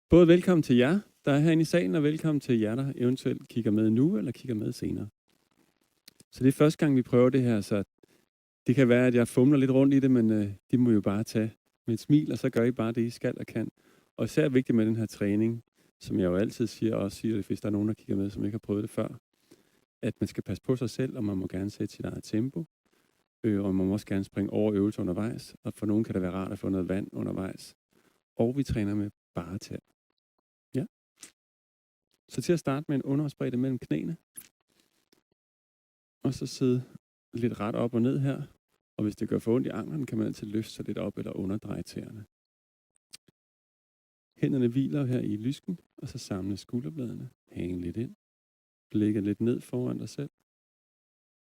Både velkommen til jer, der er herinde i salen, og velkommen til jer, der eventuelt kigger med nu, eller kigger med senere. Så det er første gang, vi prøver det her, så det kan være, at jeg fumler lidt rundt i det, men det må jo bare tage med et smil, og så gør I bare det, I skal og kan. Og især vigtigt med den her træning, som jeg jo altid siger, og også siger det, hvis der er nogen, der kigger med, som ikke har prøvet det før, at man skal passe på sig selv, og man må gerne sætte sit eget tempo, og man må også gerne springe over øvelser undervejs, og for nogen kan det være rart at få noget vand undervejs. Og vi træner med bare tæer. Ja. Så til at starte med en underarmsbredde mellem knæene. Og så sidde lidt ret op og ned her. Og hvis det gør for ondt i anklerne, kan man altid løfte sig lidt op eller underdreje tæerne. Hænderne hviler her i lysken, og så samle skulderbladene. Hænge lidt ind. Blikket lidt ned foran dig selv.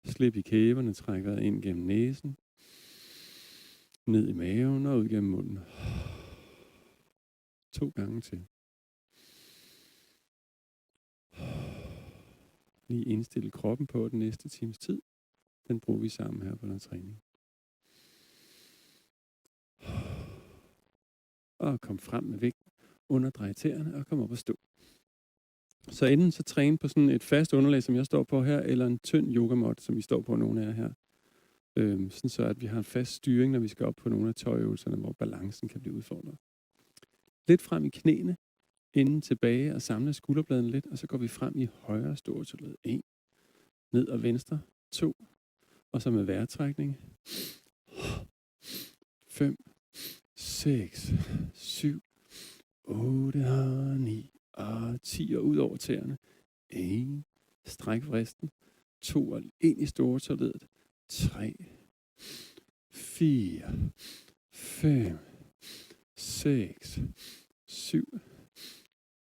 Slip i kæberne, træk vejret ind gennem næsen. Ned i maven og ud gennem munden. 2 gange til. Lige indstille kroppen på den næste times tid. Den bruger vi sammen her på den træning. Og kom frem med vægten. Underdrej tæerne og kom op og stå. Så enten så træne på sådan et fast underlag, som jeg står på her, eller en tynd yogamat, som vi står på nogle af jer her. Sådan så at vi har en fast styring, når vi skal op på nogle af tøjøvelserne, hvor balancen kan blive udfordret. Lidt frem i knæene, inden tilbage og samle skulderbladene lidt, og så går vi frem i højre stortåled. 1, ned og venstre, 2, og så med vejrtrækning. 5, 6, 7, 8, 9 og 10, og ud over tæerne. 1, stræk vristen. 2, og ind i stortåledet. 3, 4, 5, 6, 7,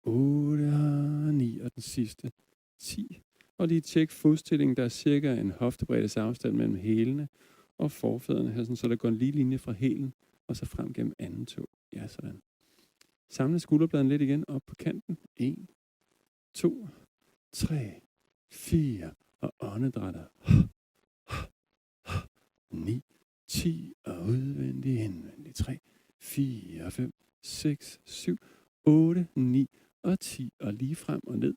8 og 9, og den sidste 10. Og lige tjek fodstillingen, der er cirka en hoftebreddes afstand mellem hælene og forfædrene her, så der går en lige linje fra hælen og så frem gennem anden tå. Ja, sådan. Samle skulderbladene lidt igen op på kanten. 1, 2, 3, 4 og åndedrætter. 9, 10 og udvendig, indvendig. 3, 4, 5, 6, 7, 8, 9 og 10. Og lige frem og ned.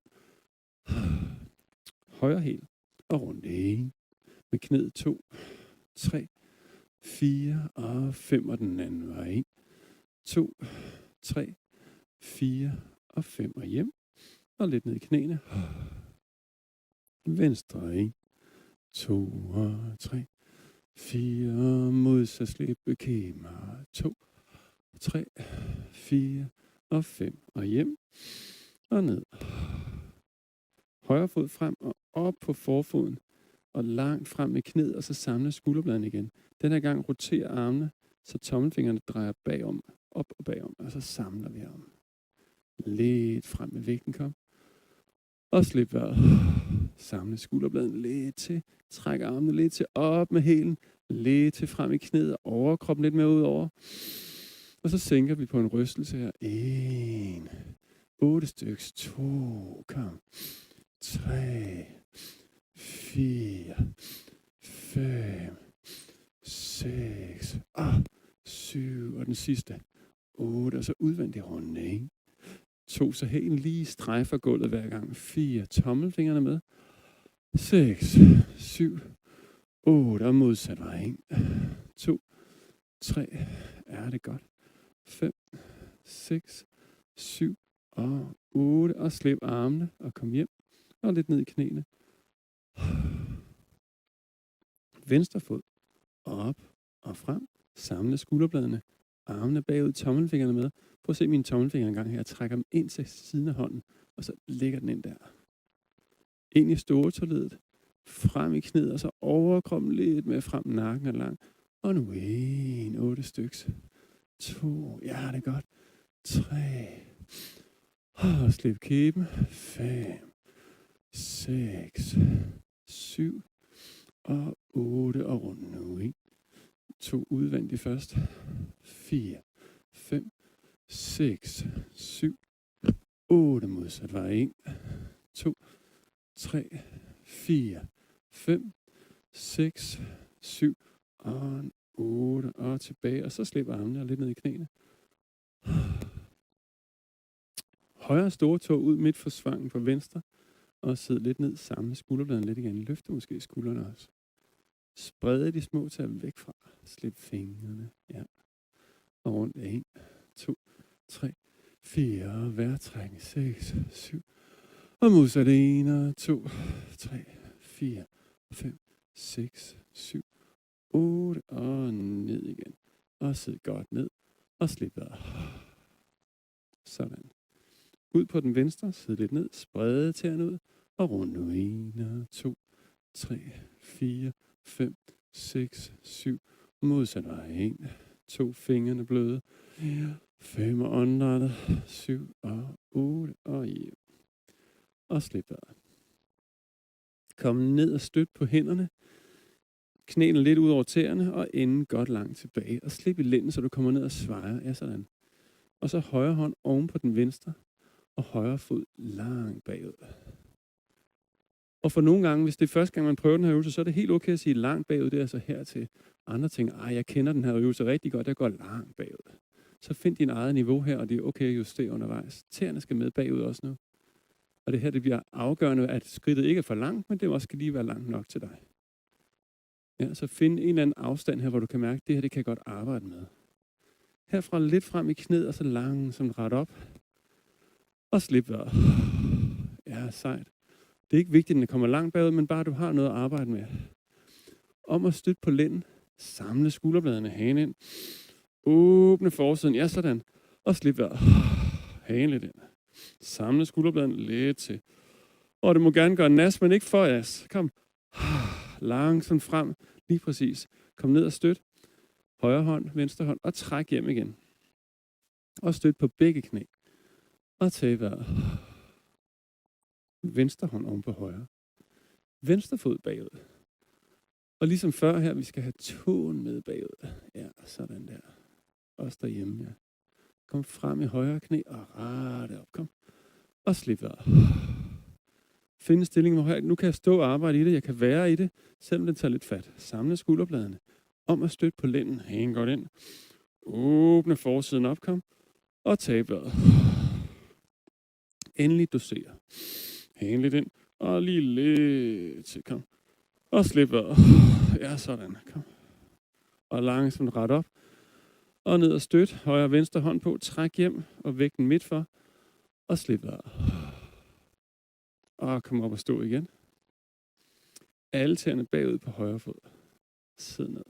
Højre hæl og rundt. 1. Med knæet 2, 3, 4 og 5. Og den anden vej. 1, 2, 3, 4 og 5. Og hjem. Og lidt ned i knæene. Venstre. 1, 2 og 3, 4. Modsat slippe kæmer. 2, 3, 4 og 5. Og hjem. Og ned. Højre fod frem og op på forfoden. Og langt frem med knæet, og så samle skulderbladene igen. Den her gang roterer armene, så tommelfingrene drejer bagom. Op og bagom. Og så samler vi om. Lidt frem med vægten, kom. Og slip vejret. Samle skulderbladene lidt til. Træk armene lidt til op med hælen. Lidt til frem i knæet. Overkroppen lidt mere ud over. Og så sænker vi på en rystelse her. 1. 8 styks. 2. Kom. 3. 4. 5. 6. 7. Og den sidste. 8. Og så udvendig runde. 1. 2. Så hælen lige strejfer gulvet hver gang. 4. Tommelfingrene med. 6. 7. 8. Og modsat vej. 1. 2. 3. Er det godt. 5. 6. 7. Og 8. Og slip armene og kom hjem. Og lidt ned i knæene. Venstre fod. Op og frem. Samle skulderbladene. Armene bagud, tommelfingrene med. Prøv at se mine tommelfingre en gang her. Jeg trækker dem ind til siden af hånden. Og så lægger den ind der. Ind i stortåledet. Frem i knæet. Og så overkroppen lidt mere frem. Nakken er lang. Og nu 1. 8 styks. 2. Ja, det er godt. 3. Og slip kæben. 5. 6. 7. Og 8. Og rundt nu. 1. 2 udvendigt først. 4. 5. 6. 7. 8 modsat vej. 1. 2. 3. 4. 5. 6. 7. Og 8. Og tilbage. Og så slipper armene lidt ned i knæene. højre store tå ud midt for svangen på venstre. Og sid lidt ned, samle skulderbladene lidt igen. Løfte måske skuldrene også. Sprede de små tæer væk fra. Slip fingrene. Ja. Og rundt. 1, 2, 3, 4. Vejrtrækning. 6, 7. Og modsat 1, 2, 3, 4, 5, 6, 7, 8. Og ned igen. Og sid godt ned. Og slip vejret. Sådan. Ud på den venstre. Sid lidt ned. Sprede tæerne ud. Og rundt nu. 1, 2, 3, 4, 5, 6, 7. Modsat vej. 1, 2. Fingrene bløde. 5 og åndedrættet. 7 og 8 og hjem. Og slip vejret. Kom ned og støt på hænderne. Knæene lidt ud over tæerne, og enden godt langt tilbage. Og slip i lænden, så du kommer ned og svejer. Ja, sådan. Og så højre hånd oven på den venstre, og højre fod langt bagud. Og for nogle gange, hvis det er første gang, man prøver den her øvelse, så er det helt okay at sige langt bagud. Det er altså her til andre ting. Jeg kender den her øvelse rigtig godt, jeg går langt bagud. Så find din eget niveau her, og det er okay at justere undervejs. Tæerne skal med bagud også nu. Og det her, det bliver afgørende, at skridtet ikke er for langt, men det også skal lige være langt nok til dig. Ja, så find en eller anden afstand her, hvor du kan mærke, at det her, det kan jeg godt arbejde med. Herfra lidt frem i knæet, og så langsomt ret op. Og slip vejret. Ja, sejt. Det er ikke vigtigt, at den kommer langt bagud, men bare, at du har noget at arbejde med. Om at støtte på lænden. Samle skulderbladene, hagen ind. Åbne forsiden. Ja, sådan. Og slip vejret. Hagen lidt ind. Samle skulderbladene lidt til. Og det må gerne gøre nas, men ikke for as. Kom. Langsomt frem. Lige præcis. Kom ned og støt. Højre hånd, venstre hånd. Og træk hjem igen. Og støt på begge knæ. Og tag vejret. Venstre hånd oven på højre. Venstre fod bagud. Og ligesom før her, vi skal have tåen med bagud. Ja, sådan der. Også derhjemme, ja. Kom frem i højre knæ og rette op. Kom. Og slip vejret. Find en stilling, hvor her. Nu kan jeg stå og arbejde i det. Jeg kan være i det, selvom den tager lidt fat. Samle skulderbladene. Om at støtte på lænden. Hæng godt ind. Åbne forsiden op. Kom. Og tag vejret. Endelig dosere. Hæng lidt ind. Og lige lidt til. Kom. Og slip vejret. Ja, sådan. Kom. Og langsomt ret op. Og ned og støt. Højre og venstre hånd på. Træk hjem. Og vægten midt for. Og slip vejret. Og kom op og stå igen. Alle tæerne bagud på højre fod. Sid ned.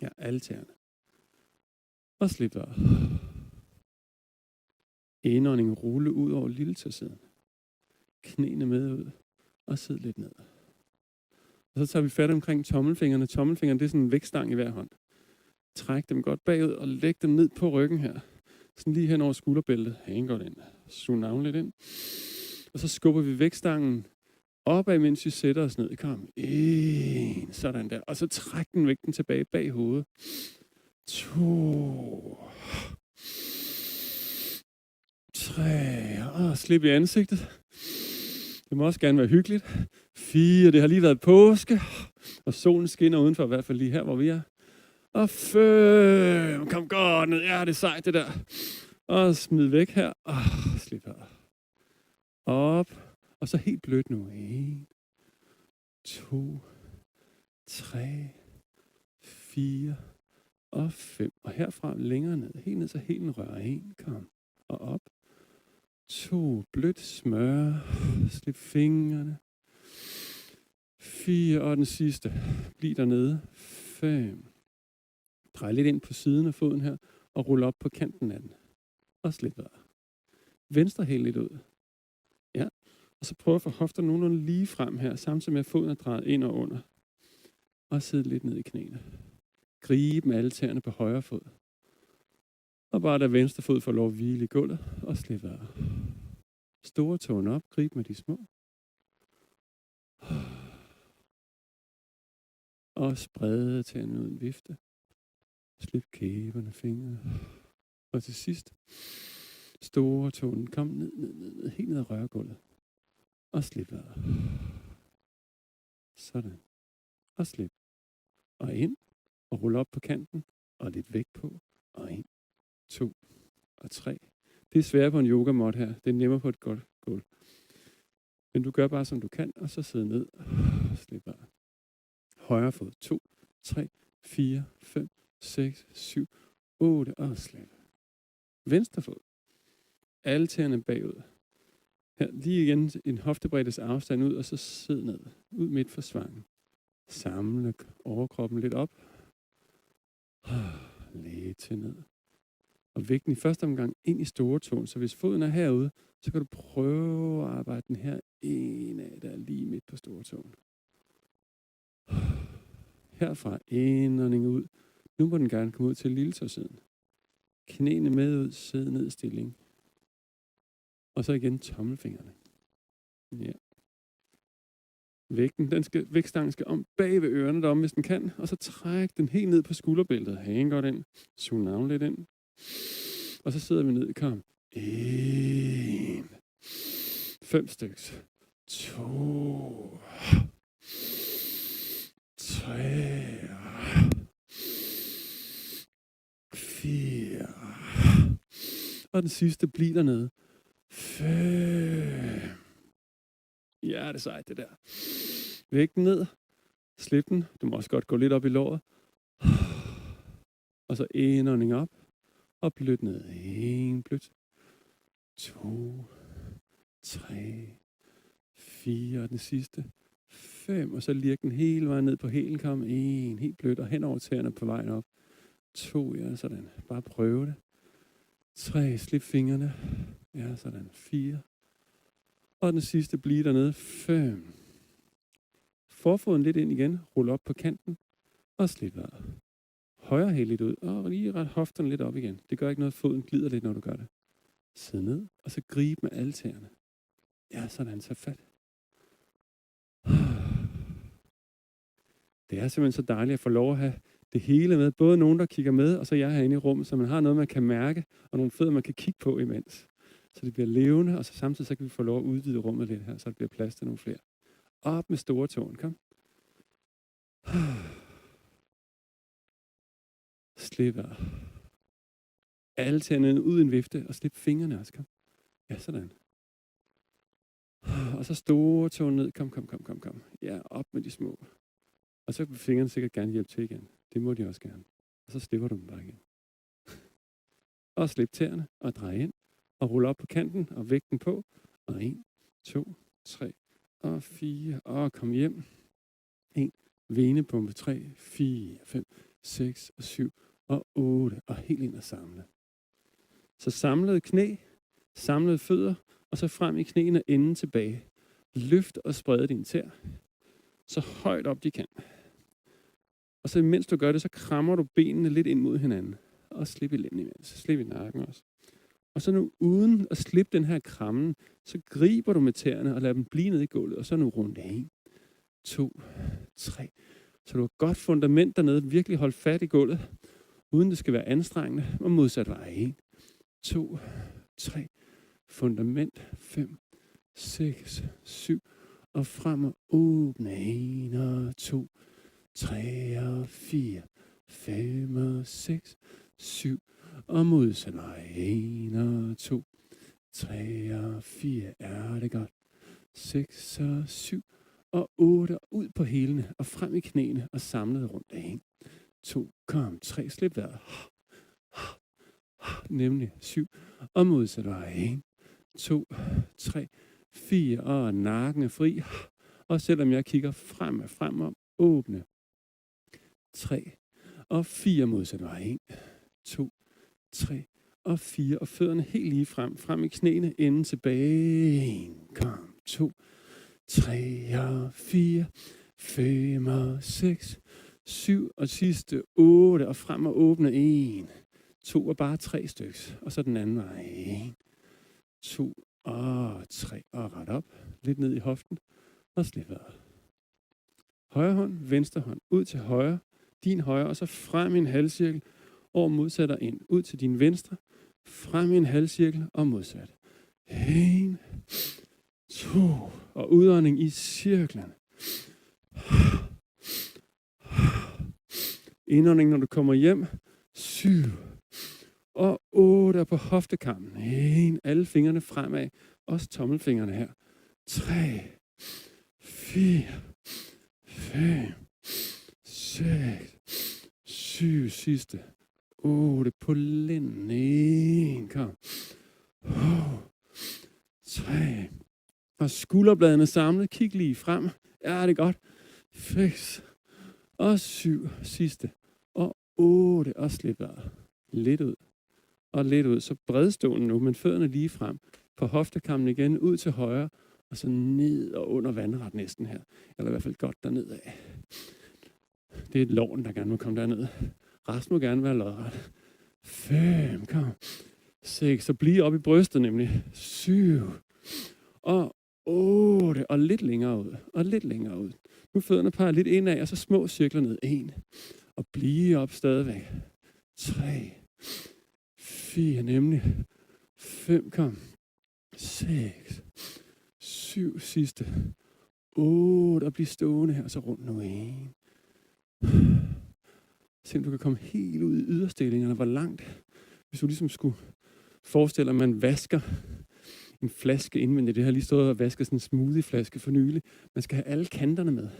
Ja, alle tæerne. Og slip vejret. Indånding rulle ud over lille tåsiden. Knæene med ud. Og sid lidt ned. Og så tager vi fat omkring tommelfingrene. Tommelfingrene, det er sådan en vægtstang i hver hånd. Træk dem godt bagud og læg dem ned på ryggen her. Sådan lige hen over skulderbæltet. Hæng godt ind. Sug navlen lidt ind. Og så skubber vi vægtstangen opad, mens vi sætter os ned. Kom. 1. Sådan der. Og så træk den vægten tilbage bag hovedet. 2. 3. Og slip i ansigtet. Det må også gerne være hyggeligt. 4. Det har lige været påske. Og solen skinner udenfor, i hvert fald lige her, hvor vi er. Og 5. Kom godt ned. Ja, det er sejt, det der. Og smid væk her. Slip her. Op. Og så helt blødt nu. 1, 2, 3, 4 og 5. Og herfra længere ned. Helt ned, så helt rører 1. Kom. Og op. 2. Blødt smør. Slip fingrene. 4. Og den sidste. Bliv dernede. 5. Drej lidt ind på siden af foden her. Og rulle op på kanten af den. Og slip vejret. Venstre helt lidt ud. Ja. Og så prøv at få hofterne nogenlunde lige frem her. Samtidig med at foden er drejet ind og under. Og sidde lidt ned i knæene. Grib med alle tæerne på højre fod. Og bare lad venstre fod få lov at hvile i gulvet. Og slip vejret. Store tåen op. Grib med de små. Og sprede tæerne ud en vifte. Slip kæberne, fingrene. Og til sidst. Store tåen. Kom ned. Helt ned ad rørgulvet. Og slip vejret. Sådan. Og slip. Og ind. Og rulle op på kanten. Og lidt vægt på. Og 1, 2 og 3. Det er sværere på en yogamåt her. Det er nemmere på et godt gulv. Men du gør bare, som du kan, og så sidder ned. Slip af. Højre fod. 2, 3, 4, 5, 6, 7, 8, og slip. Venstre fod. Alle tæerne bagud. Her lige igen en hoftebreddes afstand ud, og så sid ned. Ud midt for svangen. Samle overkroppen lidt op. Læg til ned. Og vægten i første omgang ind i store tåen. Så hvis foden er herude, så kan du prøve at arbejde den her indad, der er lige midt på store tåen. Herfra indånding ud. Nu må den gerne komme ud til lilletåsiden. Knæene med ud, sid ned i stilling. Og så igen tommelfingrene. Ja. Vægtstangen skal om bag ved ørerne derom, hvis den kan. Og så træk den helt ned på skulderbæltet. Hænge godt ind. Sug navn lidt ind. Og så sidder vi ned i kom. 1. 5 stykker. 2. 3. 4. Og den sidste bliver dernede. 5. Ja, det er sejt det der. Vægten ned. Slip den. Du må også godt gå lidt op i låret. Og så indånding op. Og blødt ned. 1 blødt. 2. 3. 4. Og den sidste. 5. Og så lirk den hele vejen ned på hælen. Kom 1. Helt blødt. Og hen over tæerne på vejen op. 2. Ja, sådan. Bare prøve det. 3. Slip fingrene. Ja, sådan. 4. Og den sidste bliver dernede. 5. Forfoden lidt ind igen. Rul op på kanten. Og slip af. Højre hæl lidt ud. Og lige ret hofterne lidt op igen. Det gør ikke noget, foden glider lidt, når du gør det. Sid ned. Og så grib med alle tæerne. Ja, sådan. Tag fat. Det er simpelthen så dejligt at få lov at have det hele med. Både nogen, der kigger med, og så jeg herinde i rummet, så man har noget, man kan mærke, og nogle fødder, man kan kigge på imens. Så det bliver levende, og så samtidig så kan vi få lov at udvide rummet lidt her, så der bliver plads til nogle flere. Op med store tåen, kom. Slip af. Alle tænderne ud i en vifte, og slip fingrene også, kom. Ja, sådan. Og så store tåen ned, kom. Ja, op med de små. Og så vil fingrene sikkert gerne hjælpe til igen. Det må de også gerne. Og så slipper du dem bare igen. Og slip tæerne, og drej ind. Og rulle op på kanten, og vægten på. Og 1, 2, 3, og 4. Og kom hjem. 1, venepumpe, 3, 4, 5, 6, og 7, og 8. Og helt ind og samle. Så samlede knæ, samlede fødder, og så frem i knæene og enden tilbage. Løft og spred din tær. Så højt op de kan. Og så mens du gør det, så krammer du benene lidt ind mod hinanden. Og slip i lænden imens. Slip i nakken også. Og så nu uden at slippe den her krammen, så griber du med tæerne og lader dem blive nede i gulvet. Og så nu rundt 1, 2, 3. Så du har godt fundament dernede. Virkelig hold fat i gulvet. Uden det skal være anstrengende. Og modsat vej. 1, 2, 3. Fundament. 5, 6, 7. Og frem og åbne. 1 og 2, 3 og 4, 5 og 6, 7. Og modsat vej. 1 og 2, 3 og 4. Er det godt. 6 og 7 og 8. Ud på hælene og frem i knæene og samlet rundt. 1, 2, kom. 3. Slip vejret. Nemlig 7. Og modsat vej. 1, 2, 3, 4. Og nakken er fri. Og selvom jeg kigger frem og åbne. 3 og 4 modsat vej. 1, 2, 3 og 4. Og fødderne helt lige frem i knæene, enden tilbage. 1, kom, 2, 3 og 4, 5 og 6, 7 og sidste 8. Og frem og åbne. 1, 2 og bare 3 stykker. Og så den anden vej. 1, 2 og 3. Og ret op. Lidt ned i hoften. Og slip af. Højre hånd, venstre hånd. Ud til højre. Din højre, og så frem i en halvcirkel, og modsat og ind. Ud til din venstre, frem i en halvcirkel, og modsat. 1, 2, og udånding i cirklen. Indånding, når du kommer hjem. 7, og 8 på hoftekammen. 1, alle fingrene fremad. Også tommelfingrene her. 3, 4, 5, 6, 7, sidste. 8 på lænden. 1, kom. 3. Og skulderbladene samlet. Kig lige frem. Ja, det er godt. 6. Og 7. Sidste. Og 8. Og slip vejret. Lidt ud. Og lidt ud. Så bredstående nu, men fødderne lige frem. På hoftekammen igen. Ud til højre. Og så ned og under vandret næsten her. Eller i hvert fald godt derned af. Det er låren, der gerne må komme derned. Resten må gerne være lodret. 5. Kom. 6. Så bliv op i brystet nemlig. 7. Og 8. Og lidt længere ud. Og lidt længere ud. Nu fødderne peger lidt indad, og så små cirkler ned. 1. Og bliv op stadigvæk. 3. 4 nemlig. 5. Kom. 6. 7. Sidste. 8. Og bliv stående her, og så rundt nu. 1. Se om du kan komme helt ud i yderstillingerne. Hvor langt, hvis du ligesom skulle forestille, at man vasker en flaske indvendigt. Det har lige stået og vasket sådan en smoothieflaske for nylig. Man skal have alle kanterne med. Man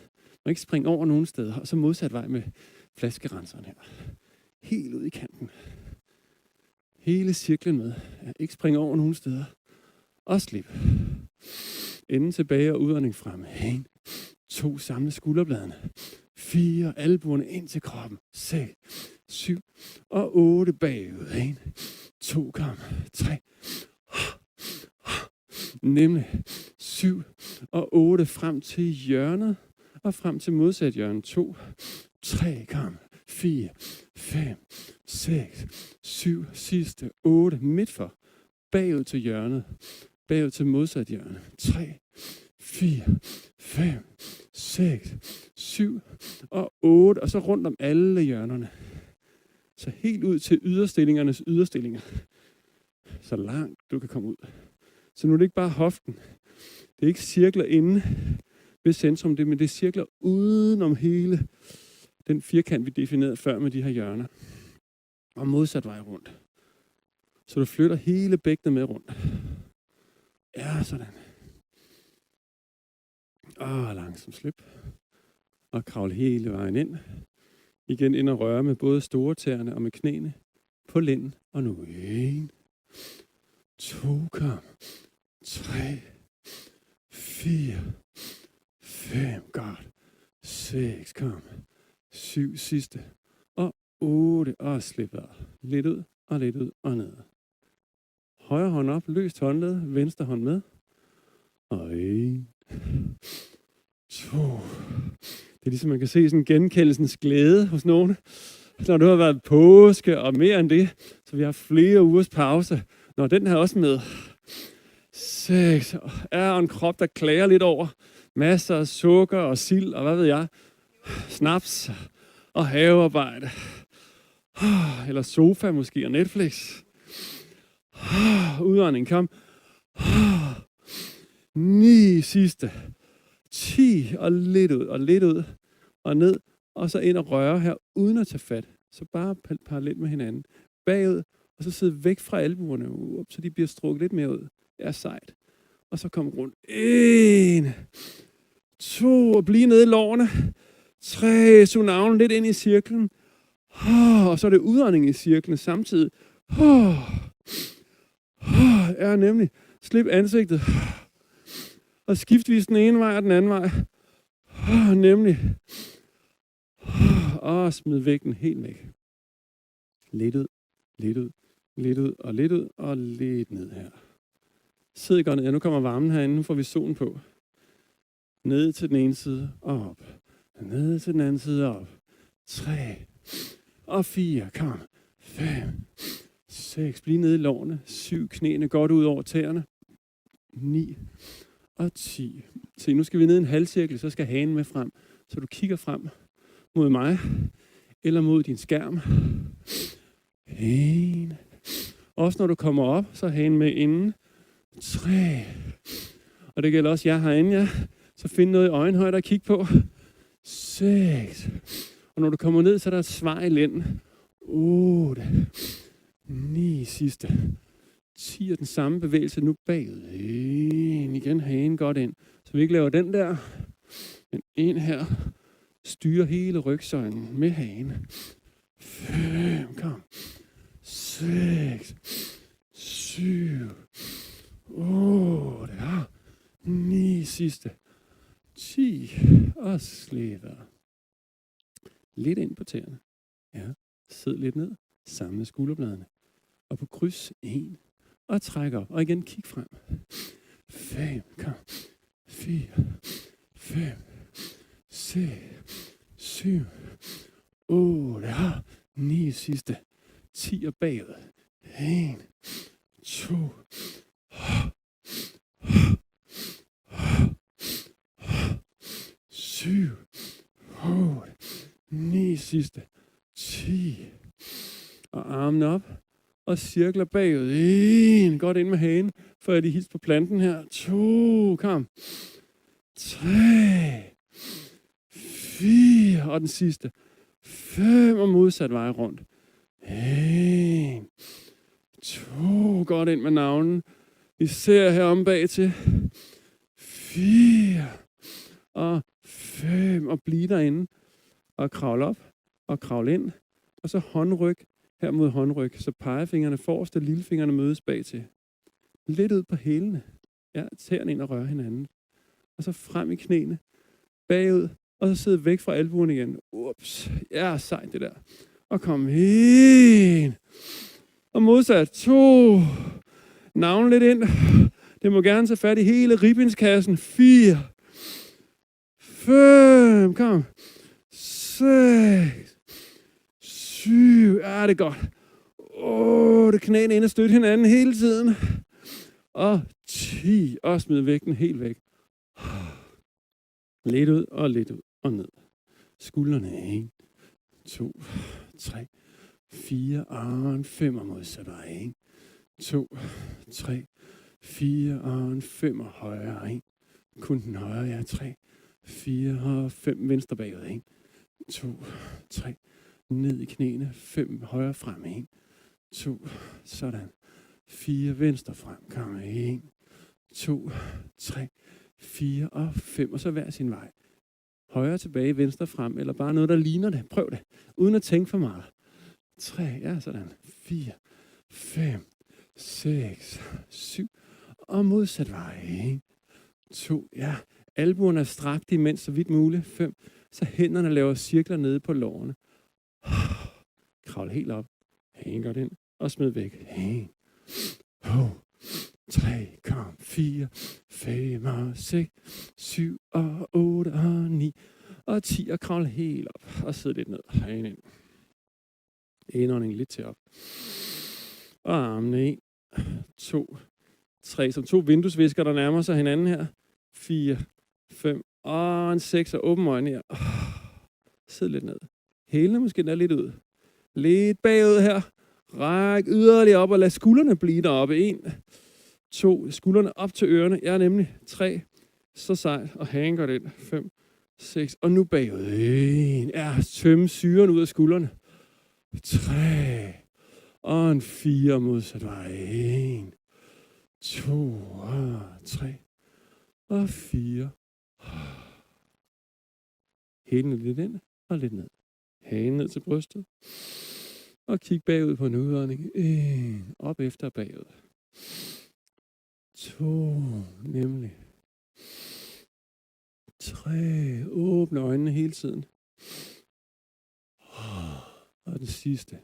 må ikke springe over nogen steder. Og så modsat vej med flaskerenseren her. Helt ud i kanten. Hele cirklen med. Ja, ikke springe over nogen steder. Og slip. Enden tilbage og udånding frem. 1, 2, samle skulderbladene. 4, albuerne ind til kroppen. 6, 7 og 8 bagud. 1, 2, kom. 3. Nemlig 7 og 8 frem til hjørnet. Og frem til modsat hjørne. 2, 3, kom. 4, 5, 6, 7, sidste. 8, midt for. Bagud til hjørnet. Bagud til modsat hjørne. 3, 4, 5, 6, 7 og 8. Og så rundt om alle hjørnerne. Så helt ud til yderstillingernes yderstillinger. Så langt du kan komme ud. Så nu er det ikke bare hoften. Det er ikke cirkler inde ved centrum, men det er cirkler udenom hele den firkant, vi definerede før med de her hjørner. Og modsat vej rundt. Så du flytter hele bækkenet med rundt. Ja, sådan. Og langsomt slip. Og kravle hele vejen ind. Igen ind og røre med både store tæerne og med knæene på lænden. Og nu 1, 2, kom. 3, 4, 5, godt. 6, kom. 7, sidste. Og 8, og slip vejret. Lidt ud, og lidt ud, og ned. Højre hånd op, løst håndled, venstre hånd med. Og 1, 2. Det er ligesom man kan se sådan genkendelsens glæde hos nogen. Når du har været påske og mere end det, så vi har flere ugers pause. Når den her også med. 6. Og en krop, der klager lidt over. Masser af sukker og sild og hvad ved jeg. Snaps og havearbejde. Eller sofa måske og Netflix. Udånding, kom. 9 sidste. 10 og lidt ud og lidt ud og ned. Og så ind og røre her uden at tage fat. Så bare parallelt med hinanden. Bagud. Og så sidde væk fra albuerne, så de bliver strukket lidt mere ud. Det er sejt. Og så kom rundt. 1, 2, og blive nede i lårene. 3, sug navlen lidt ind i cirklen. Og så er det udånding i cirklen samtidig. Ja, nemlig. Slip ansigtet. Og skiftvis den ene vej og den anden vej. Nemlig. Og smid vægten helt væk. Lidt ud, lidt ud, lidt ud og lidt ud og lidt ned her. Sid godt ned. Ja, nu kommer varmen herinde. Nu får vi solen på. Ned til den ene side og op. Ned til den anden side og op. 3 og 4. Kom. 5, 6. Bliv nede i lårene. 7. Knæene godt ud over tæerne. 9 og 10. Se, nu skal vi ned i en halvcirkel, så skal hanen med frem. Så du kigger frem mod mig, eller mod din skærm. 1. Også når du kommer op, så er hanen med inden. 3. Og det gælder også jer herinde, ja. Så find noget i øjenhøjde at kigge på. 6. Og når du kommer ned, så er der et svar i lænden. 8. 9 sidste. 10 og den samme bevægelse nu bagud. Ind igen, hagen godt ind. Så vi ikke laver den der, men ind her. Styrer hele rygsøjlen med hagen. 5, kom. 6, 7, 8, 9 sidste. 10, og slipper. Lidt ind på tæerne. Ja, sid lidt ned. Samle skulderbladene. Og på kryds 1. Og træk op. Og igen kig frem. 5, kom. 4, 5, 6, 7, 8, 9 sidste. 10 og bagud. 1, 2, 7, 8, 9 sidste. 10. Og armen op. Og cirkler bagud. 1. Godt ind med hagen. Før jeg lige hilser på planten her. 2. Kom. 3. 4. Og den sidste. 5. Og modsat vej rundt. 1. 2. Godt ind med navlen. Vi ser her om bag til. 4. Og 5. Og bliv derinde. Og kravl op. Og kravl ind. Og så håndryg her mod håndryg. Så pegefingrene forrest og lillefingrene mødes bag til. Lidt ud på hælene. Ja, tæerne ind og røre hinanden. Og så frem i knæene. Bagud. Og så sidde væk fra albuen igen. Ups. Ja, sejt det der. Og kom ind. Og modsat. 2. Navn lidt ind. Det må gerne tage fat i hele ribbenskassen. 4. 5. Kom. 6. 7. Ja, det er godt. 8. Knæene ind og støtte hinanden hele tiden. Og 10. Og smid vægten helt væk. Lidt ud og lidt ud og ned. Skuldrene 1, 2, 3, 4 og en 5 og modsat vej. 1, 2, 3, 4 og en 5 og højre. 1. Kun den højre, ja. 3, 4 og 5 venstre bagud. 1, 2, 3. Ned i knæene. 5 højre frem. 1, 2, sådan. 4 venstre frem. Kom 1, 2, 3, 4 og 5. Og så hver sin vej. Højre tilbage, venstre frem. Eller bare noget, der ligner det. Prøv det. Uden at tænke for meget. 3, ja sådan. 4, 5, 6, 7. Og modsat vej. 1, 2, ja. Albuerne er strakt imens så vidt muligt. 5. Så hænderne laver cirkler nede på lårene. Kravl helt op. Hæng godt ind. Og smid væk. 1, 2, 3, kom. 4, 5 og 6, 7 og 8 og 9 og 10. Og kravl helt op. Og sid lidt ned. Hæng ind. Indånding lidt til op. Og armene 1, 2, 3. Som 2 vinduesvisker, der nærmer sig hinanden her. 4, 5 og en 6. Og åbne øjnene her. Sid lidt ned. Hælene måske der lidt ud. Lidt bagud her. Ræk yderligere op og lad skuldrene blive deroppe. 1, 2. Skuldrene op til ørerne. Ja, nemlig. 3. Så sejt. Og hang godt ind. 5, 6. Og nu bagud. 1. Ja, tømme syren ud af skuldrene. 3. Og en 4 modsat vej. 1, 2 og 3. Og 4. Hælene lidt ind og lidt ned. Hagen ned til brystet. Og kig bagud på en udånding. 1. Op efter bagud. 2. Nemlig. 3. Åbne øjnene hele tiden. Og den sidste.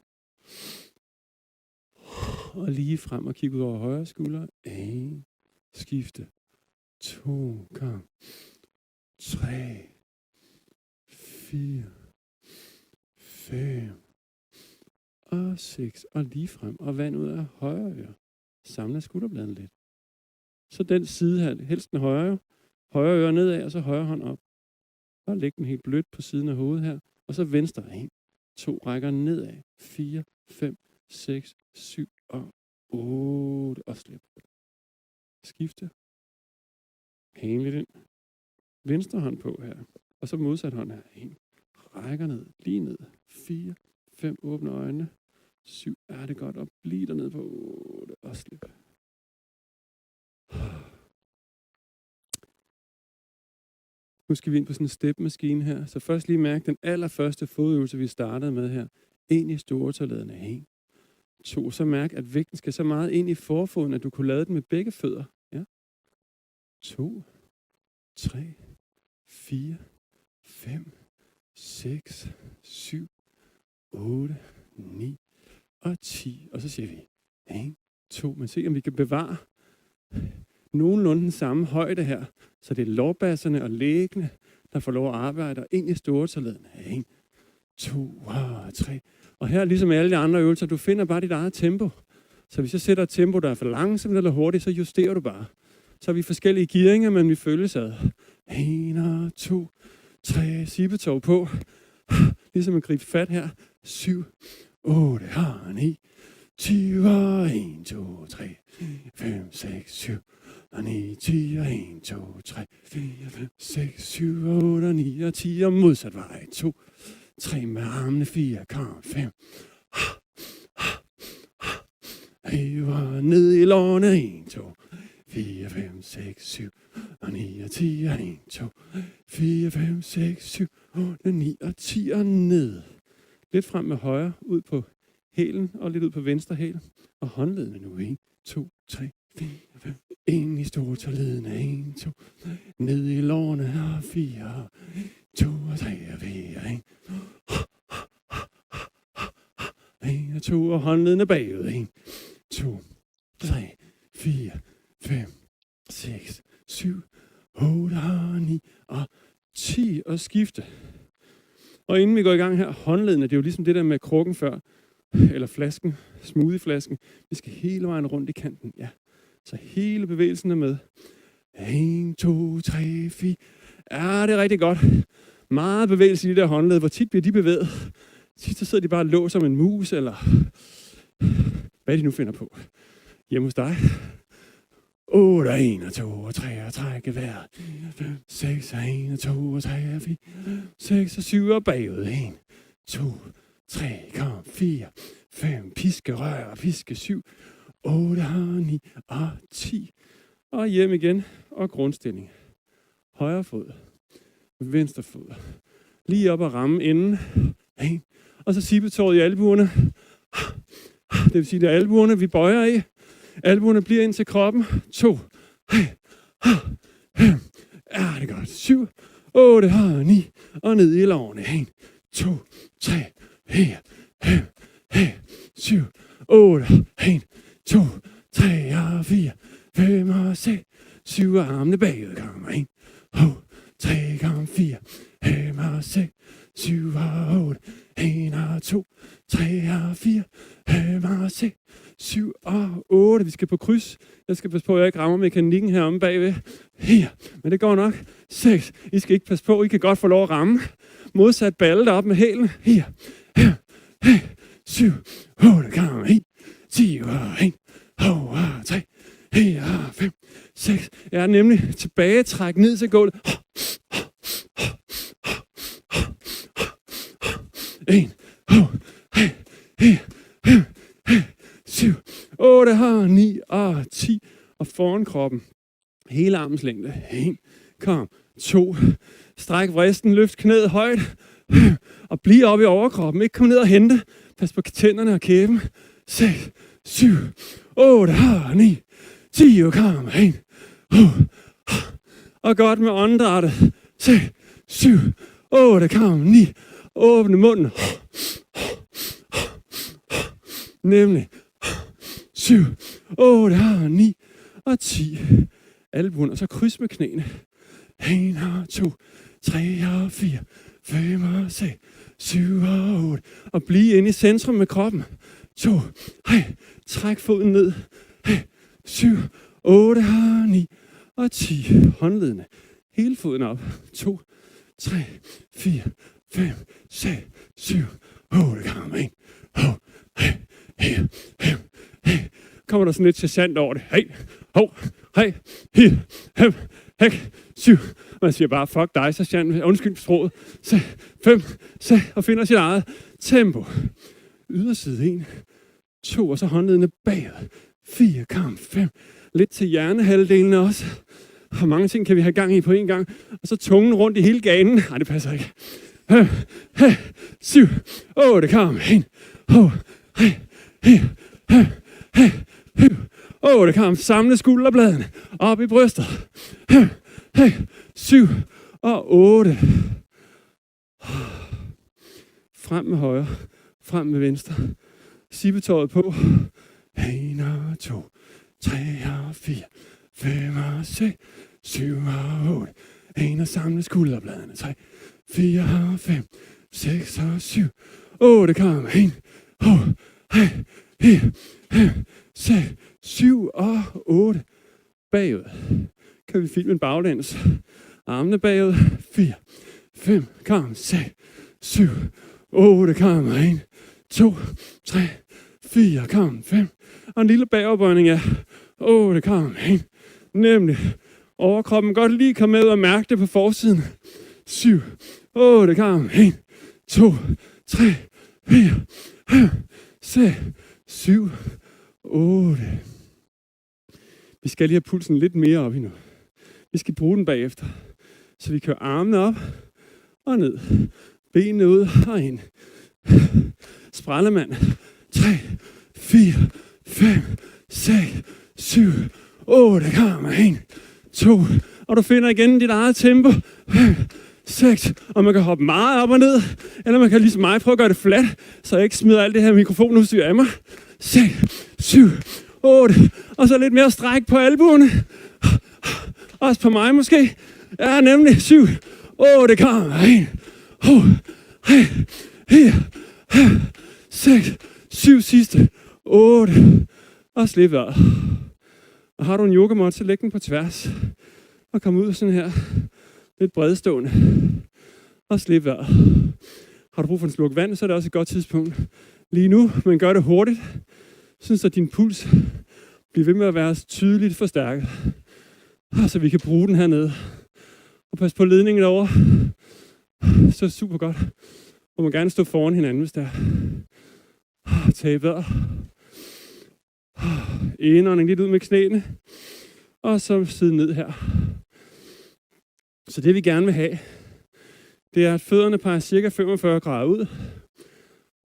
Og lige frem og kig ud over højre skulder. 1. Skifte. 2. Kom. 3. 4. 5. Og 6. Og lige frem. Og vand ud af højre øre. Samler skulderbladen lidt. Så den side her, helst den højre øre nedad, og så højre hånd op. Og læg den helt blødt på siden af hovedet her. Og så venstre. 1, 2 rækker nedad. 4, 5, 6, 7 og 8. Og slip. Skifte. Hæng lidt ind. Venstre hånd på her. Og så modsat hånd her. 1. Rækker ned. Lige ned. 4, 5. Åbne øjnene. 7. Er det godt. Og bliv dernede på 8. Og slip. Nu skal vi ind på sådan en stepmaskine her. Så først lige mærke den allerførste fodøvelse, vi startede med her. Ind i stortåledene. 1, 2. Så mærk, at vægten skal så meget ind i forfoden, at du kunne lade den med begge fødder. Ja. 2, 3, 4, 5, 6, 7, 8, 9 og 10. Og så siger vi 1, 2. Men se, om vi kan bevare nogenlunde den samme højde her. Så det er lårbasserne og læggene, der får lov at arbejde ind i stortåledene. 1, 2 og 3. Og her, ligesom alle de andre øvelser, du finder bare dit eget tempo. Så hvis jeg sætter et tempo, der er for langsomt eller hurtigt, så justerer du bare. Så har vi forskellige gearinger, men vi følges ad. 1 og 2, 3, sibetov på. Ligesom at gribe fat her. 7, 8 og 9, 10 og 1, 2, 3, 5, 6, 7 og 9, 10 og 1, 2, 3, 4, 5, 6, 7, 8 og 9 og 10 og modsat vej. 2, 3 med armene, 4, kom, 5. Hæver ned i lårene, 1, 2, 4, 5, 6, 7 og 9 og 10 og 1, 2, 4, 5, 6, 7, 8, 9 og 10 og ned. Lidt frem med højre, ud på hælen og lidt ud på venstre hæl. Og håndledene nu, 1, 2, 3, 4, 5. Ind i stortåledene, 1, 2, ned i lårene, og 4, 2 og 3 og 4, 1 og 2 og håndledene bagud, 1, 2, 3, 4, 5, 6, 7, 8 og 9 og 10 og skifte. Og inden vi går i gang her, håndledene, det er jo ligesom det der med krukken før, eller flasken, smoothieflasken. Vi skal hele vejen rundt i kanten, ja. Så hele bevægelsen er med. 1, 2, 3, 4. Ja, det er rigtig godt. Meget bevægelse i de der håndled. Hvor tit bliver de bevæget? Tit så sidder de bare og låser som en mus, eller hvad de nu finder på. Hjemme hos dig. 8 og 1 og 2 og 3 og trække vejret. 6 og 1 og 2 og 3 og 4. 6 og 7 og bagud. 1, 2, 3, kom, 4, 5, piske, rør, piske, 7, 8 og 9 og 10. Og hjem igen, og grundstilling. Højre fod, venstre fod. Lige op og ramme enden. 1. Og så sibetåret i albuerne. Det vil sige, det er albuerne, vi bøjer i. Albuerne bliver ind til kroppen. 2. Ja, det er godt. 7, 8 og 9. Og ned i lårene. 1, 2, 3, 4, 5, 7, 8, 1, 2, 3 og 4, 5 og 6, 7 og armene bagud. Kom 1, 2, 3, kom 4, 5 og 6, 7 og 8, 1 og 2, 3 og 4, 5 og 6, 7 og 8. Vi skal på kryds. Jeg skal passe på, at jeg ikke rammer mekanikken heromme bagved. Her. Men det går nok. 6. I skal ikke passe på. I kan godt få lov at ramme. Modsat balle derop med hælen. Her. 7, 8, kom 1, 10 og 1, 2 og 3, 4 og 5, 6. Jeg er nemlig tilbagetræk ned til gulvet. 1, 2, 3, 4, 5, 7, 8 og 9 og 10. Og foran kroppen. Hele armens længde. 1, kom, 2. Stræk vristen, løft knæet højt. Og bliv op i overkroppen. Ikke kom ned og hente. Pas på tænderne og kæben. 6, 7, 8 og 9, 10 og kom. 1. Og godt med åndedrættet. 6, 7, 8, kom. 9. Åbne munden. Nemlig 7, 8 og 9 og 10. Albuen, og så kryds med knæene. 1 og 2, 3 og 4, 5 og 6, 7 og 8. Og bliv inde i centrum med kroppen. 2, 3, træk foden ned. 7, 8 og 9 og 10. Håndledene. Hele foden op. 2, 3, 4, 5, 6, 7, 8. Kom 1, 2, 3, 4, 5, 6. Kommer der sådan lidt sergeant over det. Hey, ho, hey, 4, 5, 6, 7. Man siger bare, fuck dig, sergeant. Undskyld sproget. 5, 6, og finder sit eget tempo. Yderside 1, 2, og så håndledene bagud. 4, kom, 5. Lidt til hjernehalvdelen også. Og mange ting kan vi have gang i på en gang. Og så tungen rundt i hele ganen. Nej, det passer ikke. 7, 8, kom, 1. 8, kom, samle skulderbladene. Op i brystet. 7 og 8. Frem med højre. Frem med venstre. Sippetøjet på. 1 og 2, 3 og 4, 5 og 6, 7 og 8. 1 og samle skulderbladene. 3, 4 og 5, 6 og 7, 8, kom, 1, 4, 5, 6, 7 og 8. Bagud. Kan vi filme en baglæns? Armene bagud. 4, 5, kom, 6, 7, 8, kom, 1, 2, 3, 4, kom, 5. Og en lille bagoverbøjning af 8, kom, 1. Nemlig overkroppen godt lige komme med og mærke det på forsiden. 7, 8, kom, 1, 2, 3, 4, 5, 6, 7, 8. Vi skal lige have pulsen lidt mere op endnu. Vi skal bruge den bagefter. Så vi kører armene op og ned. Benene ud og ind. Sprallemand. 3, 4, 5, 6, 7, 8. Kom, 1, 2. Og du finder igen dit eget tempo. 5, 6. Og man kan hoppe meget op og ned. Eller man kan ligesom mig prøve at gøre det fladt, så jeg ikke smider alt det her mikrofonudstyr af mig. 6, 7, 8. Og så lidt mere stræk på albuerne. Også på mig måske. Ja, nemlig 7, 8. Kom, 1, 2, 3, 4, 5, 6, 7. Sidste. 8. Og slip vejret. Og har du en yogamåt, så læg den på tværs. Og kom ud sådan her. Lidt bredstående. Og slip vejret. Har du brug for en slurk vand, så er det også et godt tidspunkt. Lige nu, men gør det hurtigt. Synes at din puls bliver ved med at være tydeligt forstærket. Så vi kan bruge den hernede. Og pas på ledningen derovre. Så super godt. Og man gerne stå foran hinanden, hvis der er. Tag vejret. Indånding lidt ud med knæene. Og så sidde ned her. Så det vi gerne vil have, det er, at fødderne peger cirka 45 grader ud.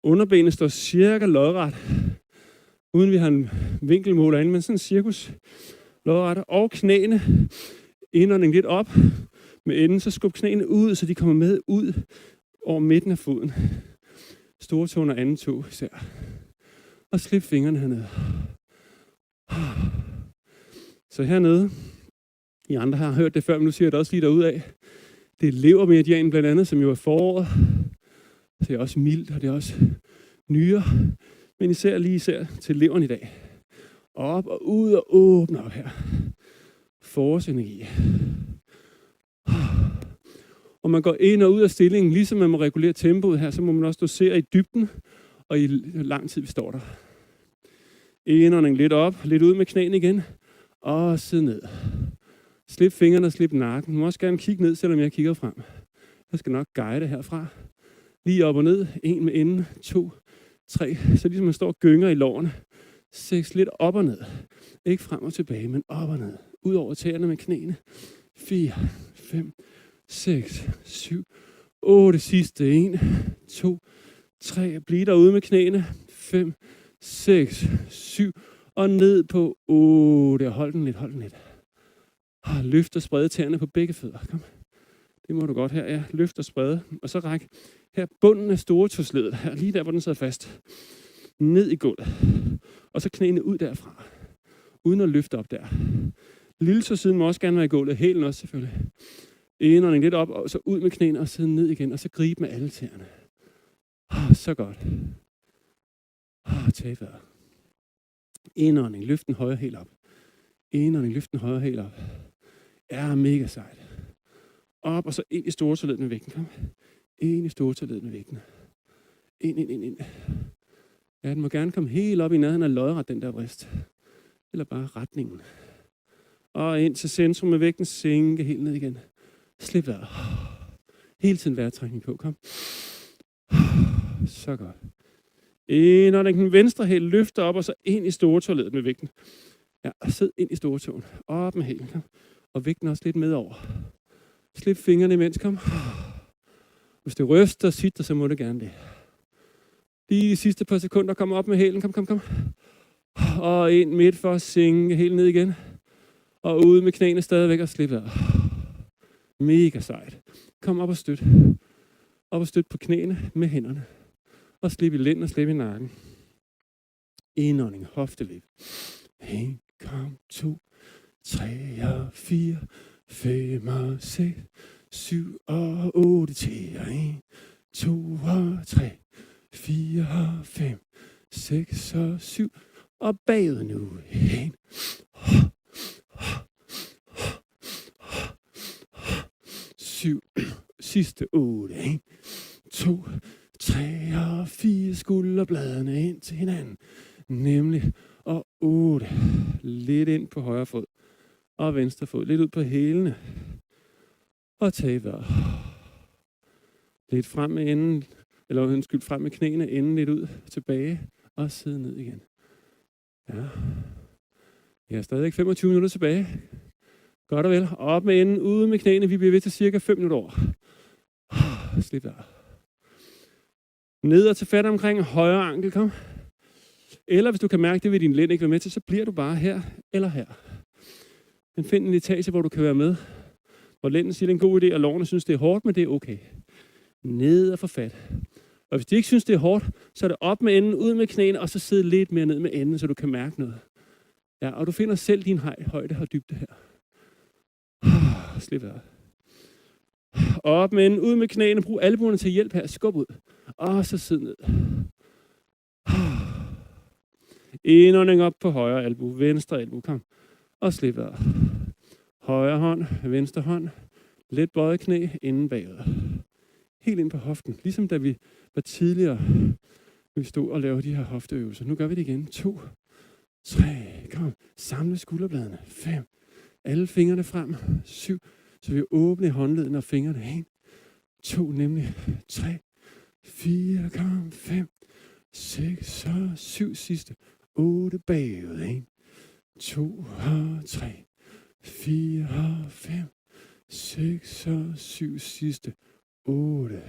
Underbenene står cirka lodret. Uden vi har en vinkelmåler inde, men sådan en cirkus lodret. Og knæene, indånding lidt op med enden, så skub knæene ud, så de kommer med ud over midten af foden. Store tåen og anden tå især. Og slip fingrene hernede. Så hernede, I andre har hørt det før, men nu siger jeg det også lige derudad. Det er levermeridianen blandt andet, som jo er foråret. Det er også mildt, og det er også nyere. Men især til leveren i dag. Op og ud og åbne op her. Forårsenergi. Og man går ind og ud af stillingen, ligesom man må regulere tempoet her, så må man også dosere i dybden, og i lang tid vi står der. Indånding lidt op, lidt ud med knæene igen, og sidde ned. Slip fingrene og slip nakken. Du må også gerne kigge ned, selvom jeg kigger frem. Jeg skal nok guide herfra. Lige op og ned, 1 med enden, 2, 3. Så ligesom man står og gynger i lårene. 6, lidt op og ned. Ikke frem og tilbage, men op og ned. Ud over tæerne med knæene. 4, 5, 6, 7, 8. Sidste. 1, 2, 3. Bliv derude med knæene. 5, 6, 7. Og ned på 8. Hold den lidt, hold den lidt. Løft og sprede tæerne på begge fødder. Kom. Det må du godt her. Ja, løft og sprede. Og så ræk her bunden af store tåsledet. Her, lige der, hvor den sidder fast. Ned i gulvet. Og så knæene ud derfra. Uden at løfte op der. Lille tåsiden må også gerne være i gulvet. Hælen også selvfølgelig. Indånding lidt op, og så ud med knæene og sidde ned igen. Og så gribe med alle tæerne. Så godt. Tag vejret. Indånding. Løft den højre helt op. Indånding. Løft den højre helt op. Er mega sejt. Op, og så ind i stortåledet med vægten. Kom. Ind i stortåledet med vægten. Ind. Ja, den må gerne komme helt op i nærheden af lodret, den der vrist. Eller bare retningen. Og ind til centrum med vægten. Sænke helt ned igen. Slip vejret. Hele tiden vejrtrækning på. Kom. Så godt. Indånding, den venstre hæl løfter op, og så ind i stortåledet med vægten. Ja, sid ind i stortåen. Op med hælen, kom. Og vægten også lidt med over. Slip fingrene imens, kom. Hvis det ryster og sitter, så må det gerne det. Lige de sidste par sekunder, kom op med hælen, kom. Og ind midt for at sænke helt ned igen. Og ude med knæene stadigvæk og slippe af. Mega sejt. Kom op og støt. Op og støt på knæene med hænderne. Og slip i lænden og slip i nakken. Indånding, hoftelæb. 1, kom, 2, 3 og 4, 5 og 6, 7 og 8 til 1, 2 og 3, 4 og 5, 6 og 7, og bagud nu. 1, 7, sidste 8, 1, 2, 3 og 4, skulderbladene ind til hinanden, nemlig, og 8, lidt ind på højre fod, og venstre fod, lidt ud på hælene, og tag vejret. Lidt frem med enden, eller frem med knæene, enden lidt ud, tilbage, og sidde ned igen. Ja. Jeg har stadigvæk 25 minutter tilbage. Godt og vel. Op med enden, ude med knæene. Vi bliver ved til cirka 5 minutter over. Slip der. Ned og tage fat omkring højre ankel, kom. Eller hvis du kan mærke, det vil din lænd ikke være med til, så bliver du bare her eller her. Men find en etage, hvor du kan være med. Hvor lænden siger, det er en god idé, og lårene synes, det er hårdt, men det er okay. Ned og få fat. Og hvis de ikke synes, det er hårdt, så er det op med enden, ud med knæene, og så sidde lidt mere ned med enden, så du kan mærke noget. Ja, og du finder selv din højde og dybde her. Slip af. Op med enden, ud med knæene, brug albuerne til hjælp her, skub ud. Og så sid ned. Indånding op på højre albu, venstre albu, kom. Og slip af. Højre hånd, venstre hånd. Let bøjet knæ, inden bagud. Helt ind på hoften, ligesom da vi var tidligere, vi stod og lavede de her hofteøvelser. Nu gør vi det igen. 2, 3, kom. Samle skulderbladene. 5. Alle fingrene frem. 7. Så vi åbner håndledene og fingrene. 1, 2, nemlig 3, 4, kom. 5, 6 og 7 sidste. 8 bagud. 1, 2 og 3, 4 og 5, 6 og 7 sidste. 8.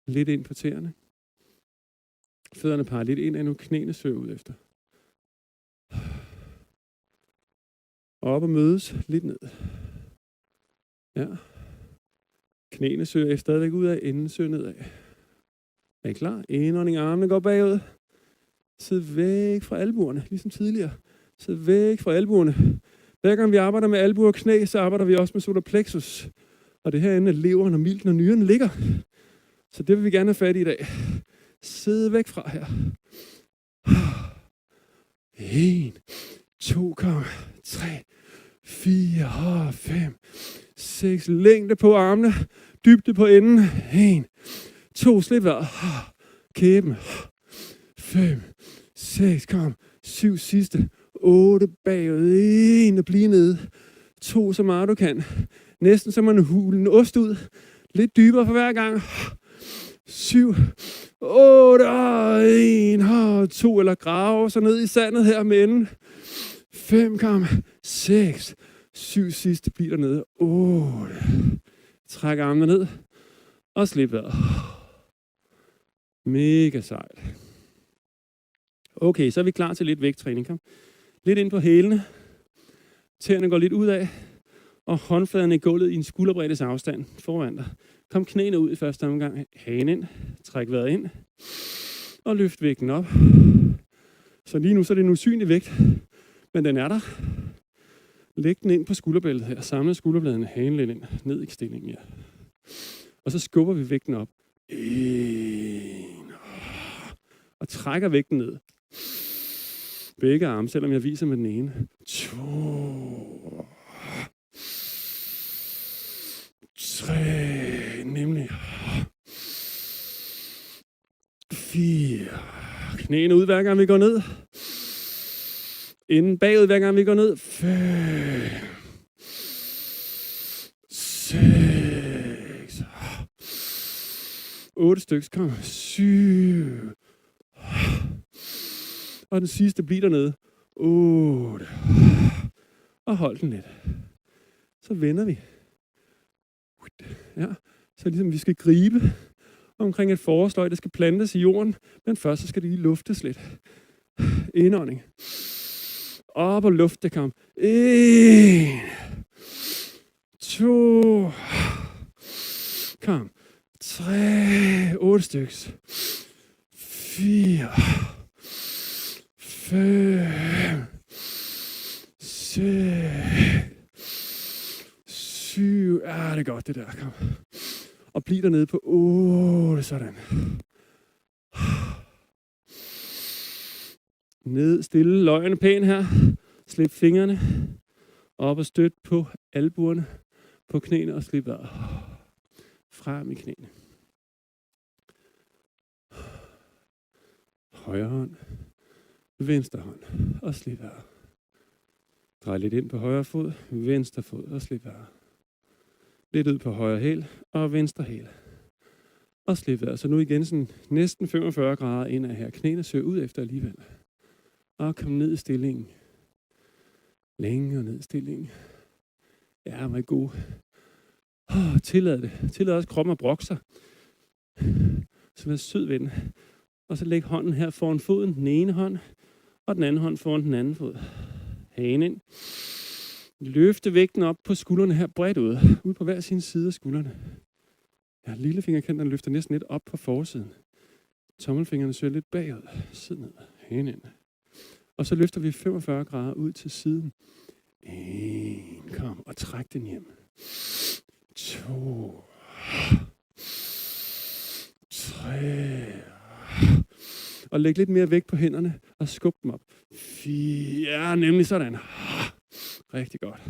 Lidt ind på tæerne. Fødderne peger lidt ind, og nu knæene søger ud efter. Op og mødes lidt ned. Ja. Knæene søger stadigvæk ud af, enden søger nedad. Er I klar? Indånding, armene går bagud. Sid væk fra albuerne, ligesom tidligere. Sid væk fra albuerne. Hver gang vi arbejder med albuer og knæ, så arbejder vi også med solar plexus. Og det herinde er leveren og milten og nyren ligger. Så det vil vi gerne have fat i dag. Sid væk fra her. 1, 2, 3, 4, 5, 6. Længde på armene. Dybde på enden. 1, 2, slip vejret. Kæben. 5, 6, 7 sidste. 8 bagud. 1 og blive nede. 2 så meget du kan. Næsten som man huler en ost ud. Lidt dybere for hver gang. 7, 8 og 1 og 2. Eller grave så ned i sandet her med enden. 5, 6, 7 sidste. Bliv dernede. 8. Træk armene ned. Og slip vejret. Mega sejt. Okay, så er vi klar til lidt vægttræning. Kom. Lidt ind på hælene. Tæerne går lidt ud af. Og håndfladerne i gulvet i en skulderbreddes afstand foran dig. Kom knæene ud i første omgang. Hagen ind. Træk vejret ind. Og løft vægten op. Så lige nu så er det en usynlig vægt. Men den er der. Læg den ind på skulderbæltet her. Samle skulderbladene. Hagen lidt ind. Ned i stillingen. Ja. Og så skubber vi vægten op. 1. Og trækker vægten ned. Begge arme, selvom jeg viser med den ene. 2. 3. Nemlig. 4. Knæene ud hver gang vi går ned. Inden bagud hver gang vi går ned. 5. 6. 8 stykker. Kom. 7. Og den sidste bliver dernede. 8. Og hold den lidt. Så vender vi. Ja, så ligesom vi skal gribe omkring et forårsløg, der skal plantes i jorden, men først så skal det lige luftes lidt. Indånding. Op og lufte, kom. 1. 2. Kom. 3. 8 stykker. 4. 5. 6. 7. Ja, det er godt det der, kom. Og bliv dernede på 8, sådan. Ned, stille løgene pænt her. Slip fingrene. Op og støt på albuerne, på knæene og slip vejret. Frem i knæene. Højre hånd. Venstre hånd. Og slip vejret. Drej lidt ind på højre fod. Venstre fod og slip vejret. Lidt ud på højre hæl og venstre hæl. Og slip vejret. Så nu igen sådan næsten 45 grader indad her. Knæene søger ud efter alligevel. Og kom ned i stillingen. Længere ned i stillingen. Ja, hvor er god. Tillad det. Tillad også kroppen at brokke sig. Så vær sød ved den. Og så læg hånden her foran foden. Den ene hånd. Og den anden hånd foran den anden fod. Hagen ind. Løfte vægten op på skuldrene her bredt ud. Ud på hver sin side af skuldrene. Ja, lillefingerkanterne løfter næsten lidt op på forsiden. Tommelfingrene søger lidt bagud. Sid ned. Hagen ind. Og så løfter vi 45 grader ud til siden. 1. Kom og træk den hjem. 2. 3. Og læg lidt mere vægt på hænderne og skub dem op. 4. Ja, nemlig sådan. Rigtig godt.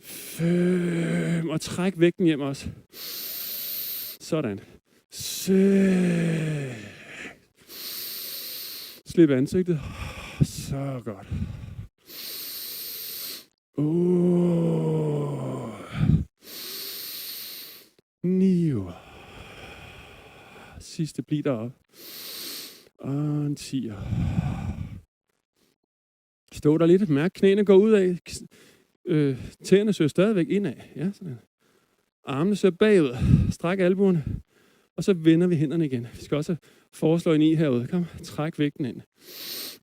5. Og træk vægten hjem også. Sådan. 6. Slip ansigtet. Så godt. 8. 9. Sidste bliv deroppe. Og en 10. Stå der lidt. Mærk knæene går ud af. Tæerne søger stadigvæk indad. Ja, sådan. Armene søger bagud. Stræk albuerne. Og så vender vi hænderne igen. Vi skal også foreslå en i herude. Kom, træk vægten ind.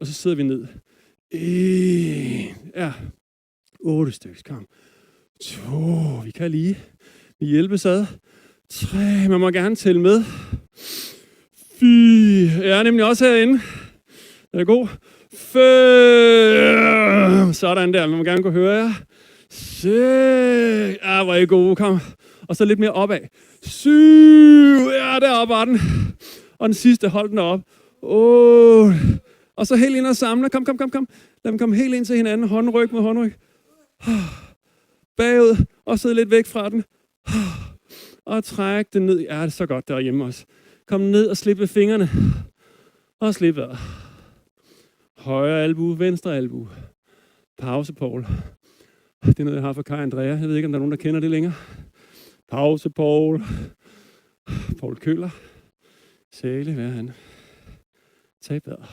Og så sidder vi ned. 1. Ja. 8 stykker. Kom. 2. Vi kan lige. Vi hjælpes ad. 3. Man må gerne tælle med. 4. Jeg er nemlig også herinde. Den er god. 5. Sådan der. Man må gerne kunne høre jer. 6. Ja, hvor er I gode. Kom. Og så lidt mere opad. 7. Ja, deroppe var den. Og den sidste, hold den op. 8. Og så helt ind og samle. Kom. Lad dem komme helt ind til hinanden. Håndryg mod håndryg. Bagud. Og sidde lidt væk fra den. Og træk den ned. Ja, det er så godt derhjemme også. Kom ned og slip ved fingrene. Og slip vejret. Højre albue, venstre albue. Pause, Paul. Det er noget, jeg har fra Kai Andrea. Jeg ved ikke, om der er nogen, der kender det længere. Pause, Paul. Paul Køller. Særlig, hvad er han? Tag vejret.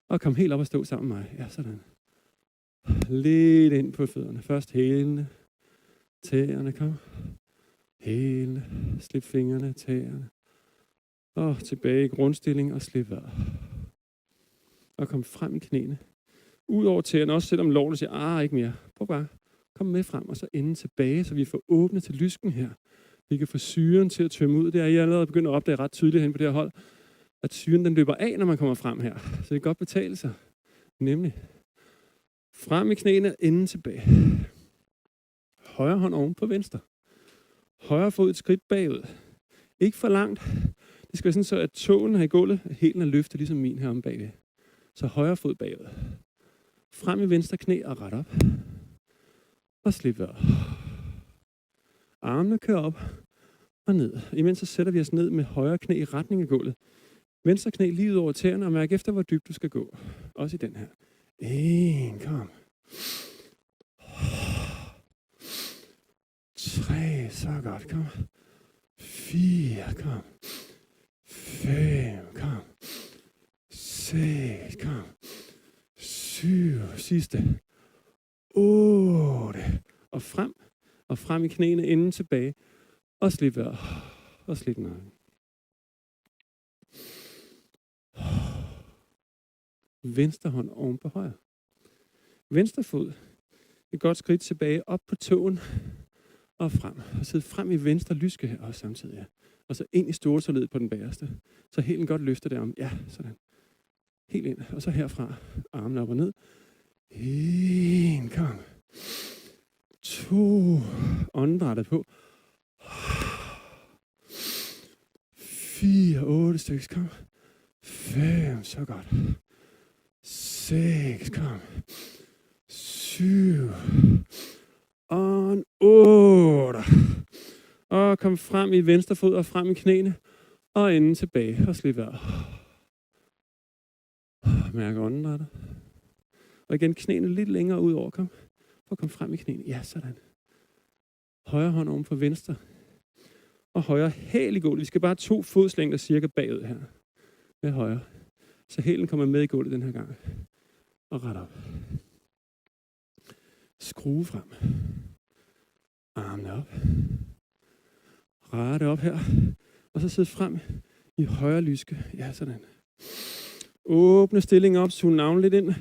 Og kom helt op og stå sammen med mig. Ja, sådan. Lidt ind på fødderne. Først hælene. Tæerne, kom. Hælene. Slip fingrene, tæerne. Og tilbage i grundstilling og slip vejret. Og kom frem i knæene. Ud over tæerne, også selvom lårene siger, ikke mere. Prøv bare. Kom med frem, og så enden tilbage, så vi får åbnet til lysken her. Vi kan få syren til at tømme ud. Det er I allerede begyndt at opdage ret tydeligt hen på det her hold, at syren den løber af, når man kommer frem her. Så det kan godt betale sig. Nemlig. Frem i knæene, enden tilbage. Højre hånd oven på venstre. Højre fod et skridt bagud. Ikke for langt. Det skal være sådan så, at tåen er i gulvet, hælen er løftet, ligesom min her om bagved. Så højre fod bagud. Frem i venstre knæ og ret op. Og slip vejret. Armene kører op og ned. Imens så sætter vi os ned med højre knæ i retning af gulvet. Venstre knæ lige ud over tæerne, og mærk efter, hvor dybt du skal gå. Også i den her. 1, kom. 3, så godt, kom. 4, kom. 5, kom. 6, kom. 7, sidste. 8. Og frem i knæene, inden tilbage. Og slip vejret. Og slip nakken. Venstre hånd oven på højre. Venstre fod. Et godt skridt tilbage, op på tåen. Og frem. Og sidde frem i venstre lyske her også samtidig. Ja. Og så ind i storetåledet på den bagerste. Så helt godt løfter det om. Ja, sådan. Helt ind. Og så herfra. Armene op og ned. 1, kom. 2. Åndedrættet på. 4, 8 stykker, kom. 5, så godt. 6, kom. 7. Og 8. Og kom frem i venstre fod og frem i knæene. Og enden tilbage og slip vejret. Mærk åndedrættet. Og igen knæene lidt længere ud over. Kom. For at komme frem i knæene. Ja, sådan. Højre hånd oven på venstre. Og højre hæl i gulvet. Vi skal bare 2 fodslængder cirka bagud her. Med højre. Så hælen kommer med i gulvet den her gang. Og ret op. Skrue frem. Armene op. Rette op her. Og så sidde frem i højre lyske. Ja, sådan. Åbne stillingen op. Suge navlen lidt ind.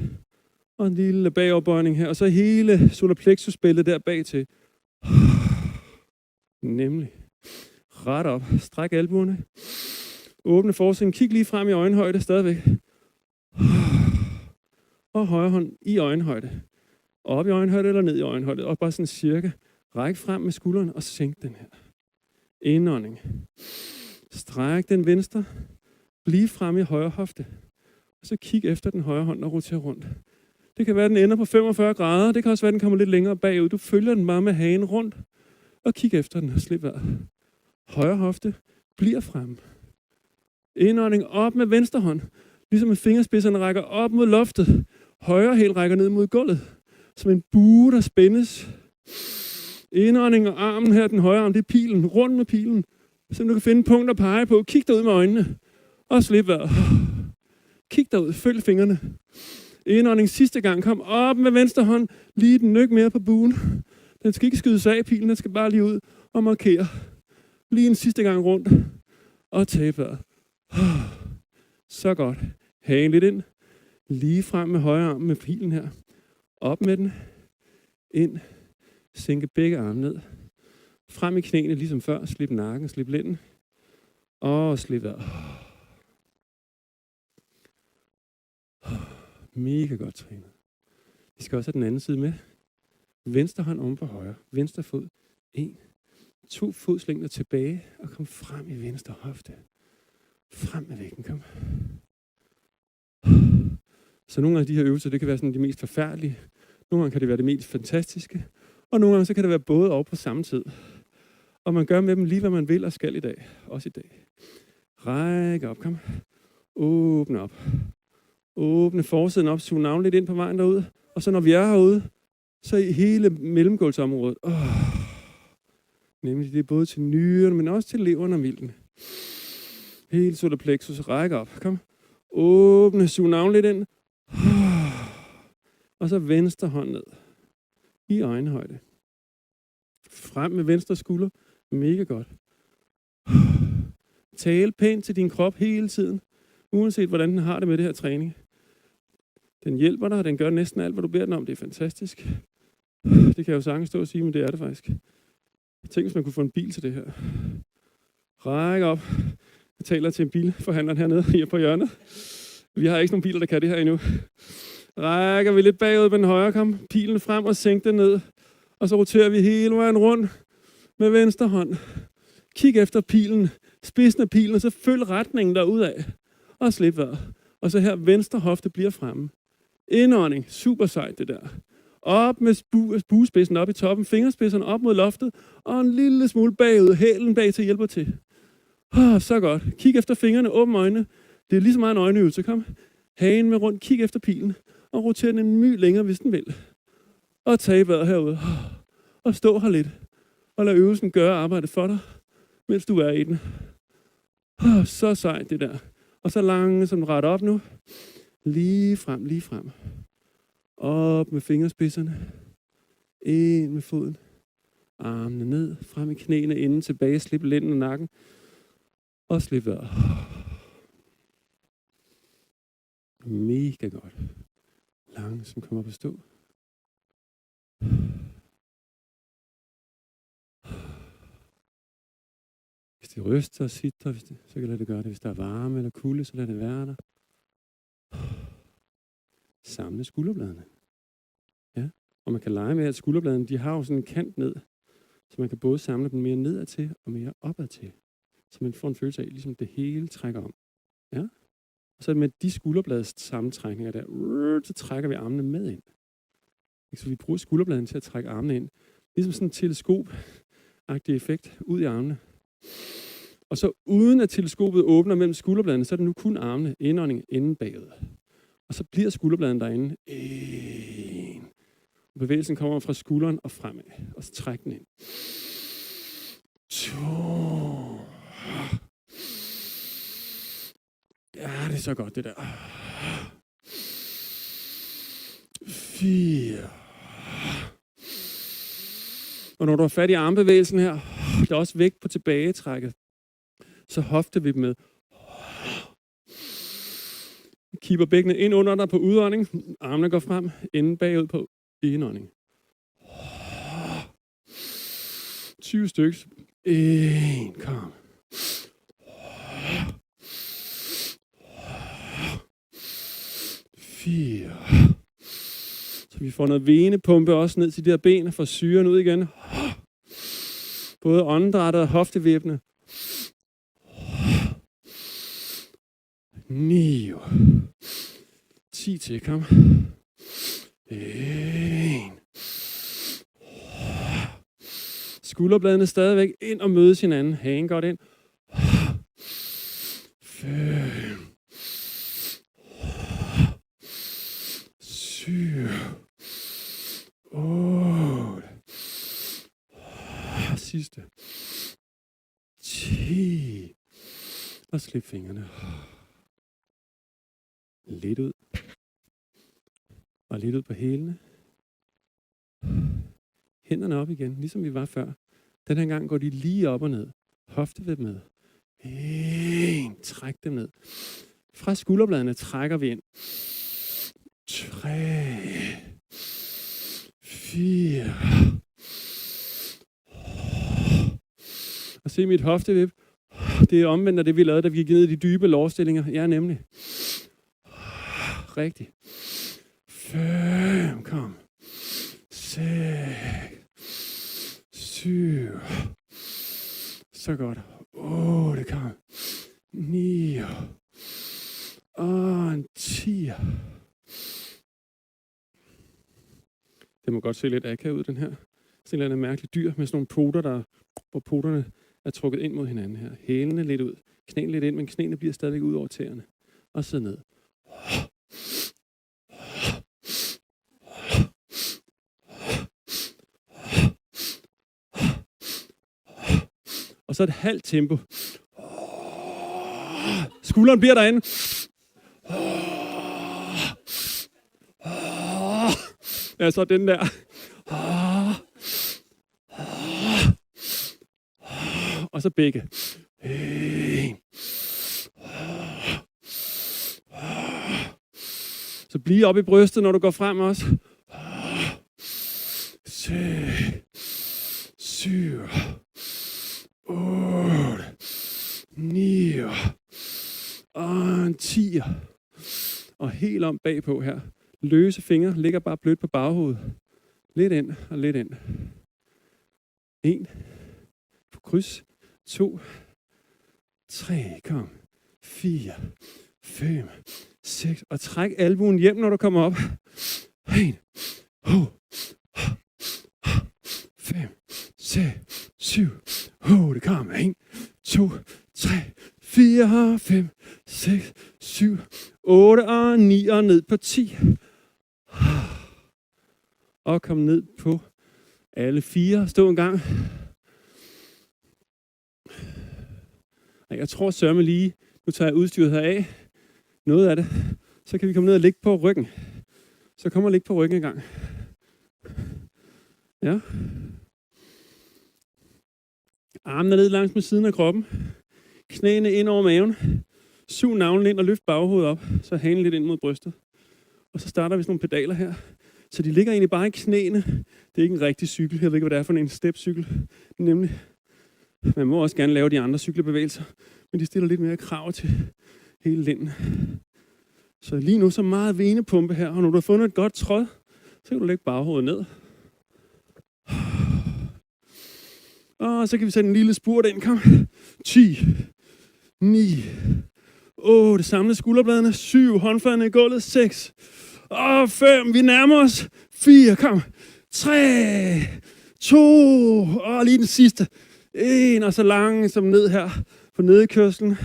Og en lille bagoverbøjning her. Og så hele solar plexus-bæltet der bag til. Nemlig. Ret op. Stræk albuerne. Åbne forsiden. Kig lige frem i øjenhøjde stadigvæk. Og højre hånd i øjenhøjde. Op i øjenhøjde eller ned i øjenhøjde. Og bare sådan cirka. Ræk frem med skulderen og sænk den her. Indånding. Stræk den venstre. Bliv frem i højre hofte. Og så kig efter den højre hånd og roter rundt. Det kan være, at den ender på 45 grader. Det kan også være, at den kommer lidt længere bagud. Du følger den bare med hagen rundt. Og kig efter den og slip vejret. Højre hofte bliver frem. Indånding op med venstre hånd. Ligesom at fingerspidserne rækker op mod loftet. Højre hæl rækker ned mod gulvet. Som en bue, der spændes. Indånding og armen her, den højre arm, det er pilen. Rundt med pilen. Så du kan finde punkt at pege på. Kig derud med øjnene. Og slip vejret. Kig derud. Følg fingrene. Indånding sidste gang. Kom op med venstre hånd. Lige den nøk mere på buen. Den skal ikke skydes af, pilen. Den skal bare lige ud og markere. Lige en sidste gang rundt. Og tag vejret. Så godt. Hagen lidt ind. Lige frem med højre arm med pilen her. Op med den. Ind. Sænke begge arme ned. Frem i knæene ligesom før. Slip nakken. Slip lænden. Og slip vejret. Mega godt trænet. Vi skal også have den anden side med. Venstre hånd oven på højre. Venstre fod. 1. 2 fodslængder tilbage. Og kom frem i venstre hofte. Frem med vægten. Kom. Så nogle af de her øvelser, det kan være sådan de mest forfærdelige. Nogle gange kan det være det mest fantastiske. Og nogle gange så kan det være både og på samme tid. Og man gør med dem lige, hvad man vil og skal i dag. Også i dag. Ræk op. Kom. Åbne op. Åbne forsiden op. Suge navlen lidt ind på vejen derud. Og så når vi er herude, så i hele mellemgulvsområdet. Nemlig det er både til nyrerne, men også til leveren og milten. Hele solar plexus. Ræk op. Kom. Åbne. Suge navlen lidt ind. Og så venstre hånd ned. I øjenhøjde. Frem med venstre skulder. Mega godt. Tale pænt til din krop hele tiden. Uanset hvordan den har det med det her træning. Den hjælper dig, og den gør næsten alt, hvad du beder den om. Det er fantastisk. Det kan jeg jo sagtens stå og sige, men det er det faktisk. Tænk, hvis man kunne få en bil til det her. Ræk op. Jeg taler til en bilforhandler hernede her på hjørnet. Vi har ikke nogen biler, der kan det her endnu. Rækker vi lidt bagud med den højre kam. Pilen frem og sænk den ned. Og så roterer vi hele vejen rundt med venstre hånd. Kig efter pilen. Spidsen af pilen, og så følg retningen derudad. Og slip vejret. Og så her venstre hofte bliver fremme. Indånding. Super sejt det der. Op med buespidsen op i toppen. Fingerspidserne op mod loftet. Og en lille smule bagud. Hælen bag til hjælper til. Så godt. Kig efter fingrene. Åbn øjnene. Det er lige så meget en øjenøvelse. Kom. Hagen med rundt. Kig efter pilen. Og roter den en my længere, hvis den vil. Og tag vejret herude. Og stå her lidt. Og lad øvelsen gøre arbejdet for dig. mens du er i den. Så sejt det der. Og så langsomt ret op nu. Lige frem, lige frem. Op med fingerspidserne. Ind med foden. Armene ned, frem i knæene, inden tilbage, slip lænden og nakken. Og slip vejret. Mega godt. Langsomt kom op at stå. Hvis det ryster og sidder, så kan det gøre det. Hvis der er varme eller kulde, så lad det være der. Samle skulderbladene. Ja. Og man kan lege med, at skulderbladene, de har jo sådan en kant ned, så man kan både samle dem mere nedad til og mere opad til. Så man får en følelse af, ligesom det hele trækker om. Ja. Og så med de skulderbladets sammentrækninger der, så trækker vi armene med ind. Så vi bruger skulderbladene til at trække armene ind. Ligesom sådan en teleskop-agtig effekt ud i armene. Og så uden at teleskopet åbner mellem skulderbladene, så er det nu kun armene, indånding inden bagud. Og så bliver skulderbladene derinde. Bevægelsen kommer fra skulderen og fremad. Og så træk den ind. 2. Ja, det er så godt det der. 4. Og når du har fat i armbevægelsen her, der er også vægt på tilbagetrækket, så hofter vi dem med. Kipper bækkenet ind under dig på udånding. Armene går frem, inden bagud på indånding. 20 stykker. 1, kom. 4. Så vi får noget venepumpe også ned til de her ben og får syren ud igen. Både åndedrættet og hoftevippene. 9. 10 til, kom. 1. Skulderbladene stadigvæk ind og mødes hinanden. Hagen godt ind. 5. 7. 8. Sidste. 10. Og slip fingrene. Lidt ud. Og lidt ud på hælene. Hænderne op igen, ligesom vi var før. Den her gang går de lige op og ned. Hoftevipp med. 1. Træk dem ned. Fra skulderbladene trækker vi ind. 3. 4. Og se mit hoftevip. Det er omvendt af det, vi lavede, da vi gik ned i de dybe lårstillinger. Ja, nemlig. Rigtigt. 5. Kom. 6. 7. Så godt. 8. Kom. 9. Og en 10. Det må godt se lidt akavet ud, den her. Sådan en mærkelig dyr med sådan nogle poter, hvor poterne er trukket ind mod hinanden her. Hælene lidt ud. Knæene lidt ind, men knæene bliver stadigvæk ud over tæerne. Og så ned. Og så et halvt tempo. Skulderen bliver derinde. Ja, så den der. Og så begge. 1. Så bliv op i brystet, når du går frem også. 6, 7, 8, 9 og en 10. Og helt om bagpå her. Løse fingre ligger bare blødt på baghovedet. Lidt ind og lidt ind. 1. På kryds. 2. 3. Kom. 4. 5. 6. Og træk albuen hjem, når du kommer op. 1. 5. 6. 7. 8. Kom. 1. 2. 3. 4. 5. 6. 7. 8 og 9 og ned på 10. Og kom ned på alle 4. Stå en gang. Jeg tror sørme lige, nu tager jeg udstyret her af, noget af det, så kan vi komme ned og ligge på ryggen. Så kommer og ligge på ryggen en gang. Ja. Armene ned langs med siden af kroppen. Knæene ind over maven. Sug navlen ind og løft baghovedet op. Så hanen lidt ind mod brystet. Og så starter vi sådan nogle pedaler her. Så de ligger egentlig bare i knæene. Det er ikke en rigtig cykel. Jeg ved ikke, hvad det er for en stepcykel. Nemlig, man må også gerne lave de andre cykelbevægelser. Men de stiller lidt mere krav til hele lænden. Så lige nu så meget venepumpe her. Og når du har fundet et godt tråd, så kan du lægge baghovedet ned. Og så kan vi sætte en lille spurt ind. Kom. 10, 9, 8. Samle skulderbladene. 7. Håndfladerne i gulvet. 6. Og 5. Vi nærmer os. 4. Kom. 3. 2. Og lige den sidste. 1. Og så langsomt ned her på nedekørslen.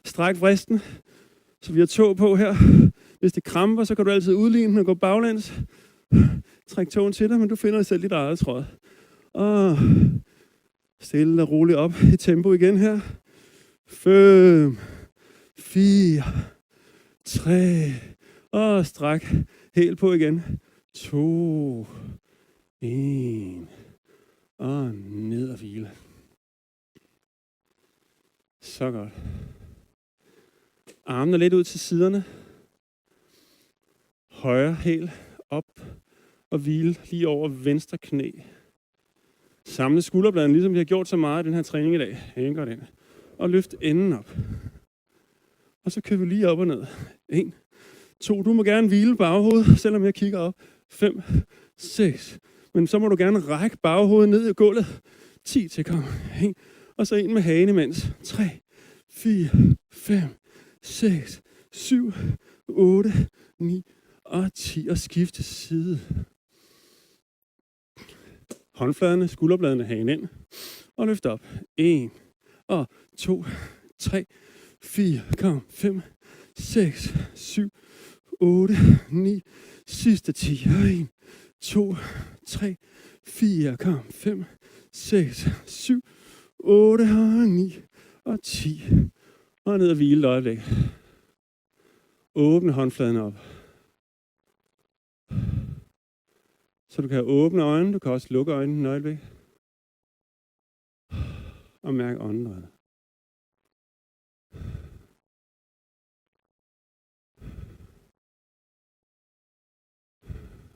Stræk vristen. Så vi har tog på her. Hvis det kramper, så kan du altid udligne og gå baglæns. Træk tåen til dig, men du finder selv dit eget tråd. Og stille og roligt op i tempo igen her. 5, 4, 3, og stræk helt på igen. 2, 1, og ned og hvile. Så godt. Armene lidt ud til siderne. Højre hæl op og hvile lige over venstre knæ. Samle skulderbladene, ligesom vi har gjort så meget i den her træning i dag. Hæng godt ind. Og løft enden op. Og så kører vi lige op og ned. 1, 2. Du må gerne hvile baghovedet, selvom jeg kigger op. 5, 6. Men så må du gerne række baghovedet ned i gulvet. 10 til, kom. 1. Og så ind med hagen imens. 3, 4, 5, 6, 7, 8, 9 og 10. Og skifte side. Håndfladerne, skulderbladene, hagen ind. Og løft op. 1, og 2, 3, 4, kom. 5, 6, 7, 8, 9. Sidste 10. 1, 2, 3, 4, kom. 5, 6, 7, 8 og 9 og 10. Og ned og hvile et øjeblik. Åbne håndfladene op. Så du kan åbne øjnene, du kan også lukke øjnene et øjeblik. Og mærke åndedrættet.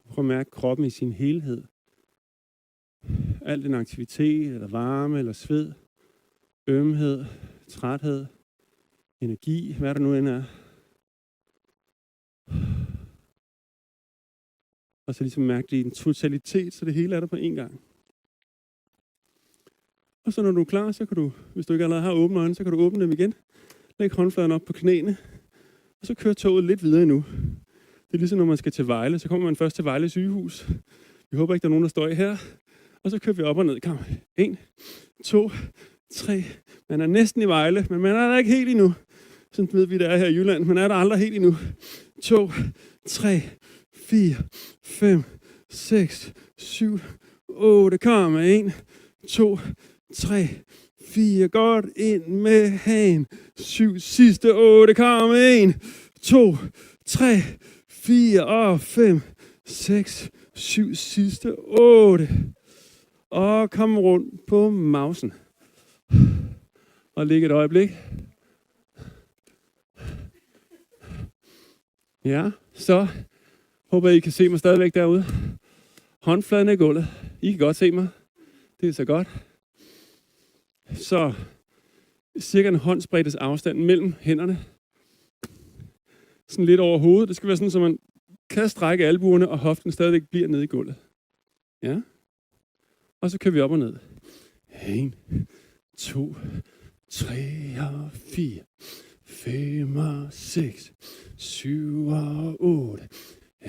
Prøv at mærke kroppen i sin helhed. Al den aktivitet, eller varme, eller sved, ømhed, træthed, energi, hvad der nu end er. Og så ligesom mærke det i en totalitet, så det hele er der på én gang. Og så når du er klar, så kan du, hvis du ikke allerede har åbne øjne, så kan du åbne dem igen. Læg håndfladen op på knæene, og så kører toget lidt videre endnu. Det er ligesom når man skal til Vejle, så kommer man først til Vejle sygehus. Vi håber ikke, der er nogen, der står i her. Og så kører vi op og ned. Kom. 1, 2, 3. Man er næsten i Vejle, men man er der ikke helt endnu. Sådan ved vi, det er her i Jylland. Man er der aldrig helt endnu. 2, 3, 4, 5, 6, 7, 8. Kom. 1, 2, 3, 4. Godt ind med hagen. 7. Sidste 8. Kom. 1, 2, 3, 4 og 5, 6, 7. Sidste 8. Og kom rundt på mausen. Og ligge et øjeblik. Ja, så håber I kan se mig stadigvæk derude. Håndfladen er i gulvet. I kan godt se mig. Det er så godt. Så cirka en håndsbredtes afstand mellem hænderne. Sådan lidt over hovedet. Det skal være sådan, så man kan strække albuerne, og hoften stadigvæk bliver nede i gulvet. Ja. Og så kører vi op og ned. 1, 2, 3 og 4, 5 og 6, 7 og 8,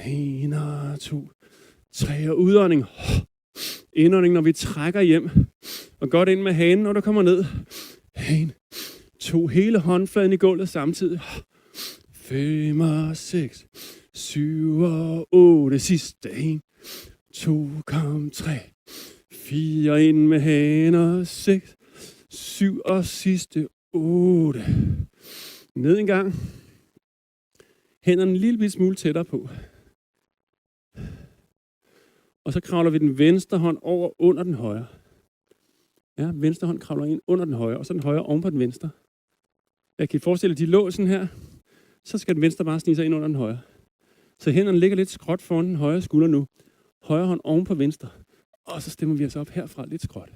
1 og 2, 3 og udånding. Indånding, når vi trækker hjem. Og godt ind med hanen, når du kommer ned. 1, 2, hele håndfladen i gulvet samtidig. 5 og 6, 7 og 8, sidste 1, 2, kom 3, 4 ind med haner, 6, 7 og sidste 8. Ned en gang. Hænderne en lille smule tættere på. Og så kravler vi den venstre hånd over under den højre. Ja, venstre hånd kravler ind under den højre, og så den højre oven på den venstre. Jeg kan forestille, at de lå sådan her. Så skal den venstre bare snige sig ind under den højre. Så hænderne ligger lidt skråt foran den højre skulder nu. Højre hånd oven på venstre. Og så stemmer vi os op herfra lidt skråt.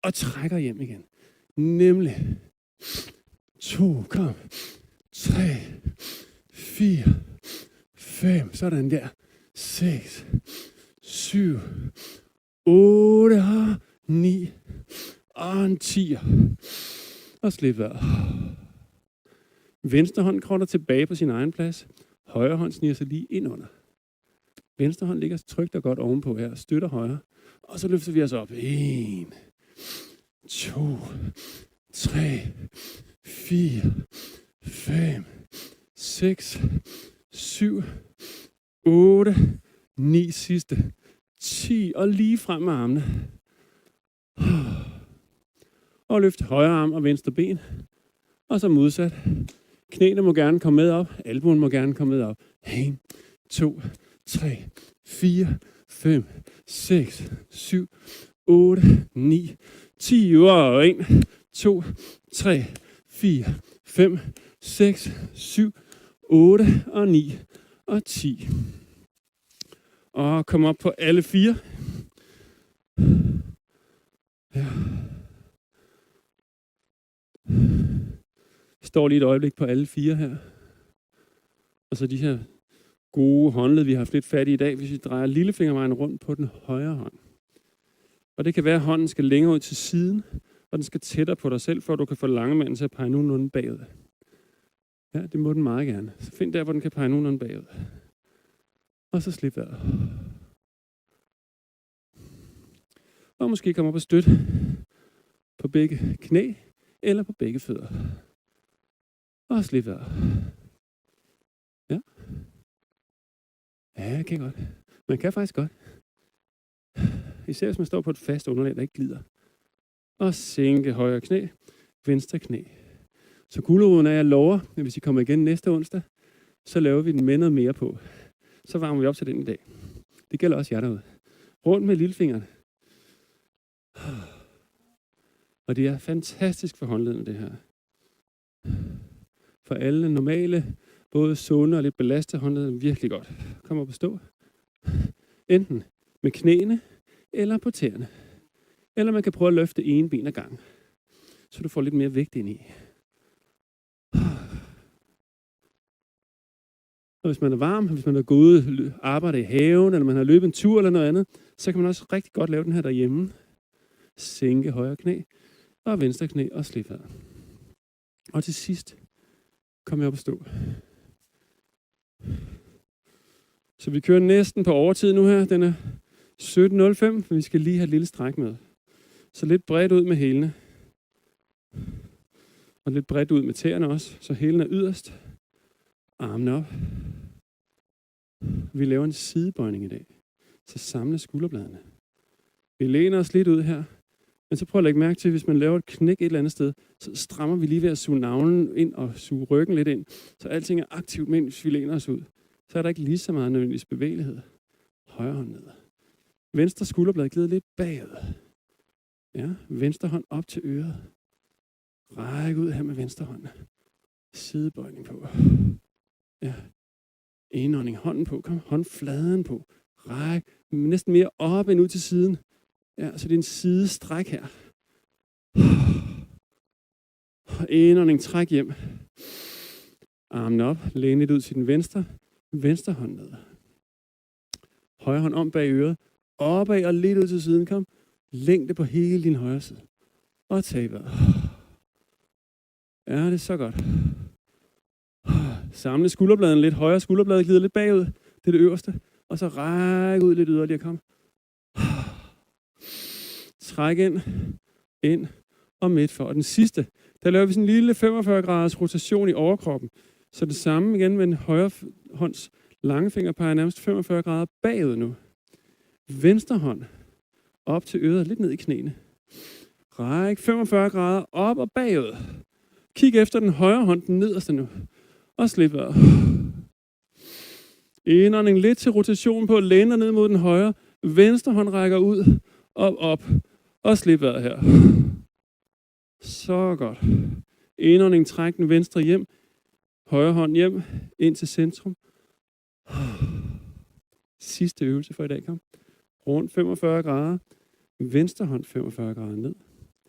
Og trækker hjem igen. Nemlig 2, kom. 3, 4, 5, sådan der. 6, 7, 8, 9, og en 10. Og slip vejret. Venstre hånd kravler tilbage på sin egen plads. Højre hånd sniger sig lige ind under. Venstre hånd ligger trygt og godt ovenpå her. Støtter højre. Og så løfter vi os op. 1, 2, 3, 4, 5, 6, 7, 8, 9, sidste. 10, og lige frem med armene. Og løft højre arm og venstre ben. Og så modsat. Knæene må gerne komme med op. Albuen må gerne komme med op. 1, 2, 3, 4, 5, 6, 7, 8, 9, 10. Og 1, 2, 3, 4, 5, 6, 7, 8 og 9 og 10. Og kom op på alle 4. Ja. Står lige et øjeblik på alle 4 her. Og så de her gode håndled, vi har haft lidt fat i dag, hvis vi drejer lillefingervejen rundt på den højre hånd. Og det kan være, at hånden skal længere ud til siden, og den skal tættere på dig selv, for at du kan få langemanden til at pege nogenlunde bagud. Ja, det må den meget gerne. Så find der, hvor den kan pege nogenlunde bagud. Og så slip vejret. Og måske komme op og støtte på begge knæ, eller på begge fødder. Og slip vejret. Ja. Ja, det kan godt. Man kan faktisk godt. Især hvis man står på et fast underlag, der ikke glider. Og sænke højre knæ, venstre knæ. Så guleroden er, jeg lover, at hvis I kommer igen næste onsdag, så laver vi den med noget mere på. Så varmer vi op til den i dag. Det gælder også jer derude. Rundt med lillefingeren. Og det er fantastisk for håndleden, det her. For alle normale, både sunde og lidt belastede håndled, virkelig godt. Kom op og stå. Enten med knæene eller på tæerne. Eller man kan prøve at løfte en ben ad gangen, så du får lidt mere vægt ind i. Og hvis man er varm, hvis man er gået ud og arbejder i haven, eller man har løbet en tur eller noget andet, så kan man også rigtig godt lave den her derhjemme. Sænke højre knæ og venstre knæ og slip vejret. Og til sidst kom jeg op og stå. Så vi kører næsten på overtid nu her. Den er 17.05, men vi skal lige have et lille stræk med. Så lidt bredt ud med hælene. Og lidt bredt ud med tæerne også, så hælene er yderst. Armene op. Vi laver en sidebøjning i dag. Så samle skulderbladene. Vi læner os lidt ud her. Men så prøv at lægge mærke til, hvis man laver et knæk et eller andet sted, så strammer vi lige ved at suge navlen ind og suge ryggen lidt ind. Så alting er aktivt, mens vi læner os ud. Så er der ikke lige så meget nødvendigvis bevægelighed. Højre hånd ned. Venstre skulderblad glider lidt bagud. Ja, venstre hånd op til øret. Ræk ud her med venstre hånd. Sidebøjning på. Ja. Indånding, hånden på. Kom, håndfladen på. Ræk. Næsten mere op end ud til siden. Ja, så det er en sidestræk her. Indånding, træk hjem. Armen op. Læn lidt ud til den venstre hånd ned. Højre hånd om bag øret. Opad og lidt ud til siden. Kom. Længde på hele din højre side. Og tag vejret. Ja, det er så godt. Samle skulderbladene lidt. Højre skulderblad glider lidt bagud. Det er det øverste. Og så ræk ud lidt yderligere. Kom. Træk ind og midt for. Og den sidste, der laver vi sådan en lille 45 graders rotation i overkroppen. Så det samme igen med den højre hånds lange finger peger nærmest 45 grader bagud nu. Venstre hånd op til øret, lidt ned i knæene. Ræk 45 grader op og bagud. Kig efter den højre hånd, den nederste nu. Og slip vejret. Indånding lidt til rotation på, læn dig ned mod den højre. Venstre hånd rækker ud, op. Og slip vejret her. Så godt. Indånding, træk den venstre hjem. Højre hånd hjem, ind til centrum. Sidste øvelse for i dag, kom. Rundt 45 grader. Venstre hånd 45 grader ned.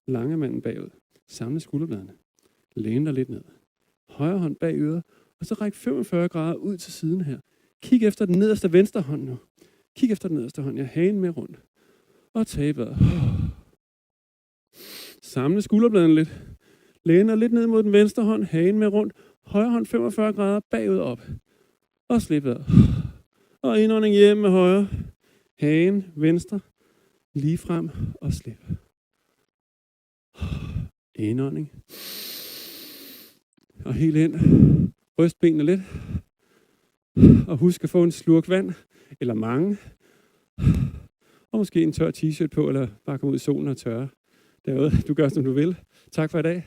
Lange manden bagud. Samle skulderbladene. Læn dig lidt ned. Højre hånd bag øret. Og så ræk 45 grader ud til siden her. Kig efter den nederste venstre hånd nu. Kig efter den nederste hånd. Jeg hagen med rundt. Og tag vejret. Samle skulderbladene lidt. Læn dig lidt ned mod den venstre hånd. Hagen med rundt. Højre hånd 45 grader bagud op. Og slip vejret. Og indånding hjem med højre. Hagen venstre. Lige frem og slip. Indånding. Og helt ind. Ryst benene lidt. Og husk at få en slurk vand. Eller mange. Og måske en tør t-shirt på, eller bare komme ud i solen og tørre derude. Du gør, som du vil. Tak for i dag.